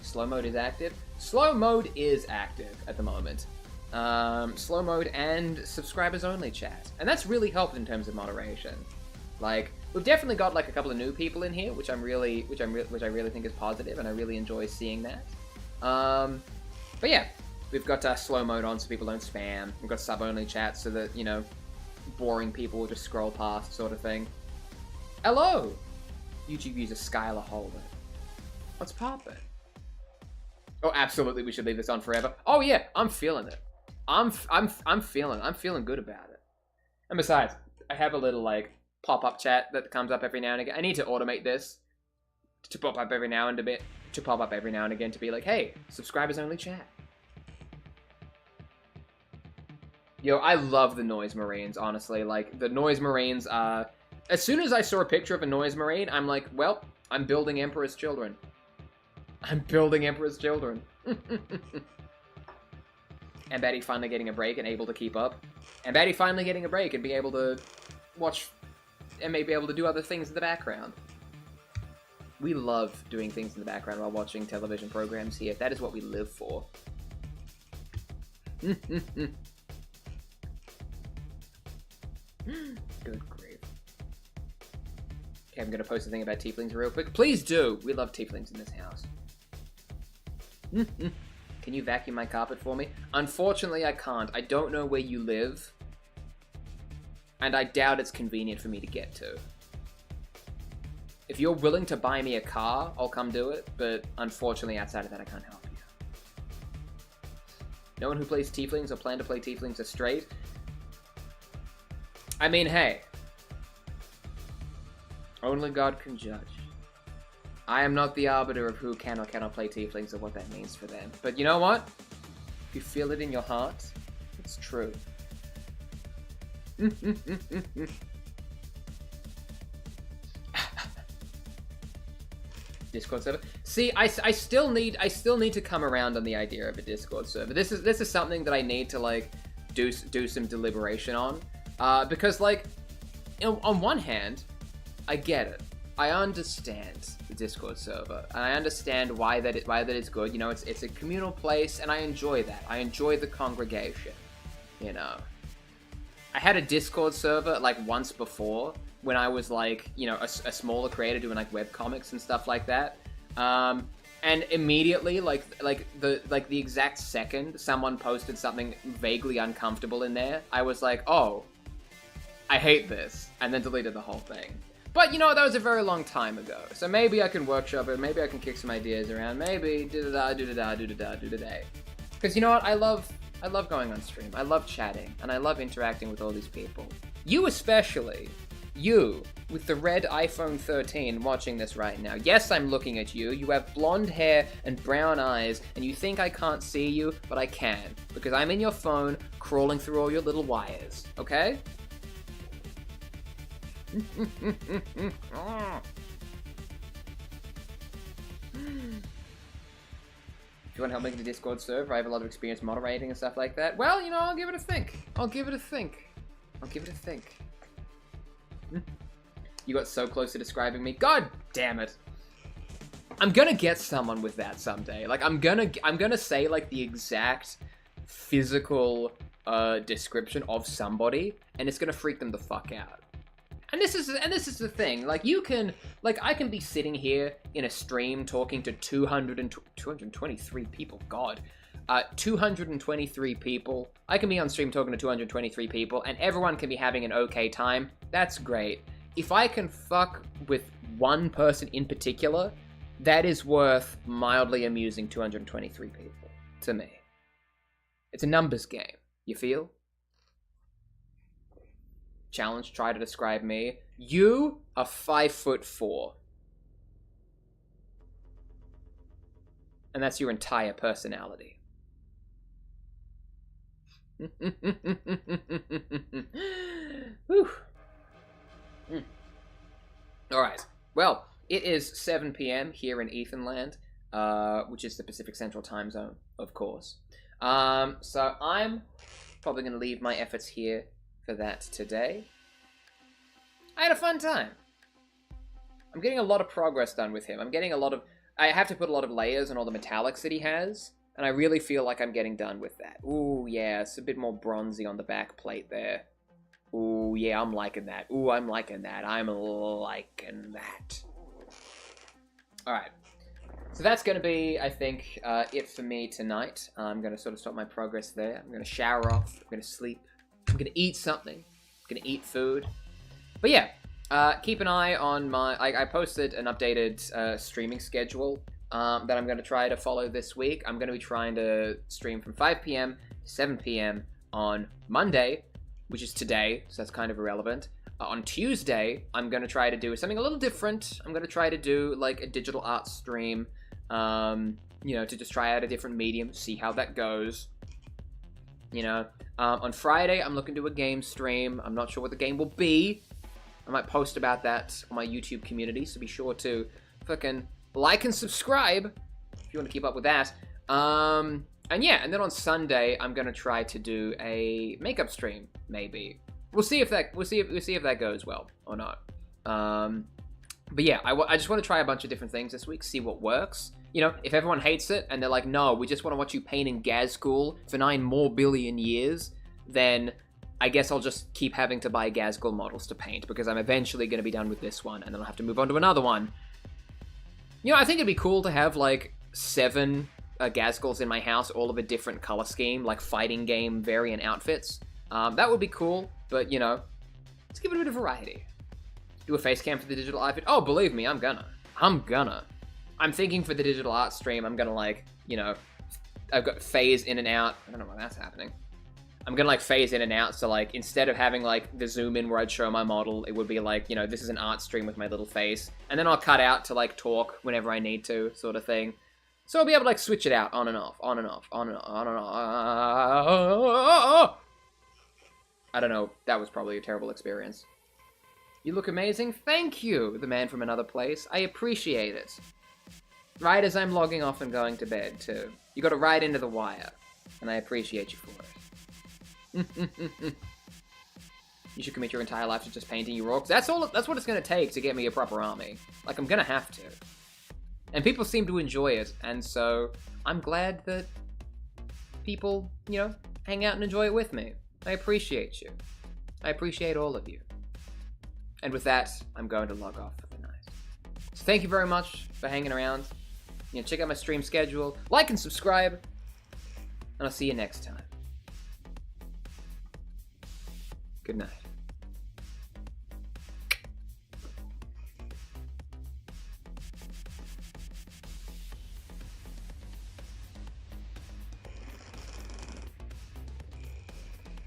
Slow mode is active. Slow mode is active at the moment. Slow mode and subscribers only chat, and that's really helped in terms of moderation. Like, we've definitely got like a couple of new people in here, which I really think is positive, and I really enjoy seeing that. But yeah, we've got slow mode on so people don't spam. We've got sub only chat so that, you know, boring people will just scroll past, sort of thing. Hello, YouTube user Skylar Holder. What's poppin'? Oh, absolutely, we should leave this on forever. Oh yeah, I'm feeling it. I'm feeling good about it. And besides, I have a little like pop-up chat that comes up every now and again. I need to automate this to pop up every now and again to be like, hey, subscribers only chat. Yo, I love the Noise Marines, honestly. Like, the Noise Marines are... As soon as I saw a picture of a Noise Marine, I'm like, well, I'm building Emperor's Children. I'm building Emperor's Children. And Batty finally getting a break and able to keep up. And Batty finally getting a break and being able to watch and maybe able to do other things in the background. We love doing things in the background while watching television programs here. That is what we live for. Good grief. Okay, I'm gonna post a thing about tieflings real quick. Please do! We love tieflings in this house. Can you vacuum my carpet for me? Unfortunately, I can't. I don't know where you live. And I doubt it's convenient for me to get to. If you're willing to buy me a car, I'll come do it. But unfortunately, outside of that, I can't help you. No one who plays tieflings or plan to play tieflings are straight. I mean, hey. Only God can judge. I am not the arbiter of who can or cannot play tieflings or what that means for them. But you know what? If you feel it in your heart, it's true. Discord server. See, I still need to come around on the idea of a Discord server. This is something that I need to like do some deliberation on, because like, on one hand, I get it. I understand the Discord server, and I understand why that is good. You know, it's a communal place, and I enjoy that. I enjoy the congregation. You know, I had a Discord server like once before, when I was like, you know, a smaller creator doing like webcomics and stuff like that. And immediately, like the exact second someone posted something vaguely uncomfortable in there, I was like, oh, I hate this, and then deleted the whole thing. But you know, that was a very long time ago, so maybe I can workshop it, maybe I can kick some ideas around, maybe do-da-da. Because you know what, I love going on stream, I love chatting, and I love interacting with all these people. You especially. You, with the red iPhone 13 watching this right now. Yes, I'm looking at you. You have blonde hair and brown eyes, and you think I can't see you, but I can. Because I'm in your phone, crawling through all your little wires. Okay? If you want to help make the Discord server, I have a lot of experience moderating and stuff like that. Well, you know, I'll give it a think. You got so close to describing me. God damn it. I'm gonna get someone with that someday. Like, I'm gonna say, like, the exact physical description of somebody, and it's gonna freak them the fuck out. And this is the thing. Like, I can be sitting here in a stream talking to 223 people. God. 223 people. I can be on stream talking to 223 people, and everyone can be having an okay time. That's great. If I can fuck with one person in particular, that is worth mildly amusing 223 people to me. It's a numbers game. You feel? Challenge, try to describe me. You are 5'4". And that's your entire personality. Whew. Alright, well, it is 7 p.m. here in Ethanland, which is the Pacific Central Time Zone, of course. So I'm probably going to leave my efforts here for that today. I had a fun time. I'm getting a lot of progress done with him. I have to put a lot of layers on all the metallics that he has, and I really feel like I'm getting done with that. Ooh, yeah, it's a bit more bronzy on the back plate there. Ooh, yeah, I'm liking that. Ooh, I'm liking that. I'm liking that. Alright. So that's going to be, I think, it for me tonight. I'm going to sort of stop my progress there. I'm going to shower off. I'm going to sleep. I'm going to eat something. I'm going to eat food. But yeah, keep an eye on my... I posted an updated streaming schedule that I'm going to try to follow this week. I'm going to be trying to stream from 5 p.m. to 7 p.m. on Monday, which is today, so that's kind of irrelevant. On Tuesday, I'm going to try to do something a little different. I'm going to try to do, like, a digital art stream, you know, to just try out a different medium, see how that goes. You know, on Friday, I'm looking to do a game stream. I'm not sure what the game will be. I might post about that on my YouTube community, so be sure to fucking like and subscribe if you want to keep up with that. And yeah, and then on Sunday, I'm gonna try to do a makeup stream, maybe. We'll see if that goes well or not. But yeah, I just want to try a bunch of different things this week, see what works. You know, if everyone hates it and they're like, no, we just want to watch you paint in Ghaz school for 9 more billion years, then I guess I'll just keep having to buy Ghaz school models to paint, because I'm eventually going to be done with this one, and then I'll have to move on to another one. You know, I think it'd be cool to have, like, 7 Ghazghkuls in my house, all of a different color scheme, like fighting game variant outfits. That would be cool, but, you know, let's give it a bit of variety. Do a face cam for the digital outfit. Oh, believe me, I'm gonna. I'm thinking for the digital art stream, I'm gonna, like, you know, I've got phase in and out. I don't know why that's happening. I'm gonna like phase in and out, so like instead of having like the zoom in where I'd show my model, it would be like, you know, this is an art stream with my little face, and then I'll cut out to like talk whenever I need to, sort of thing. So I'll be able to like switch it out on and off, on and off, on and off, on and off. I don't know, that was probably a terrible experience. You look amazing. Thank you, the man from another place. I appreciate it. Right as I'm logging off and going to bed, too. You got it right into the wire, and I appreciate you for it. You should commit your entire life to just painting your orcs. That's what it's gonna take to get me a proper army. Like, I'm gonna have to. And people seem to enjoy it, and so I'm glad that people, you know, hang out and enjoy it with me. I appreciate you. I appreciate all of you. And with that, I'm going to log off for the night. So thank you very much for hanging around. You know, check out my stream schedule, like and subscribe, and I'll see you next time. Good night.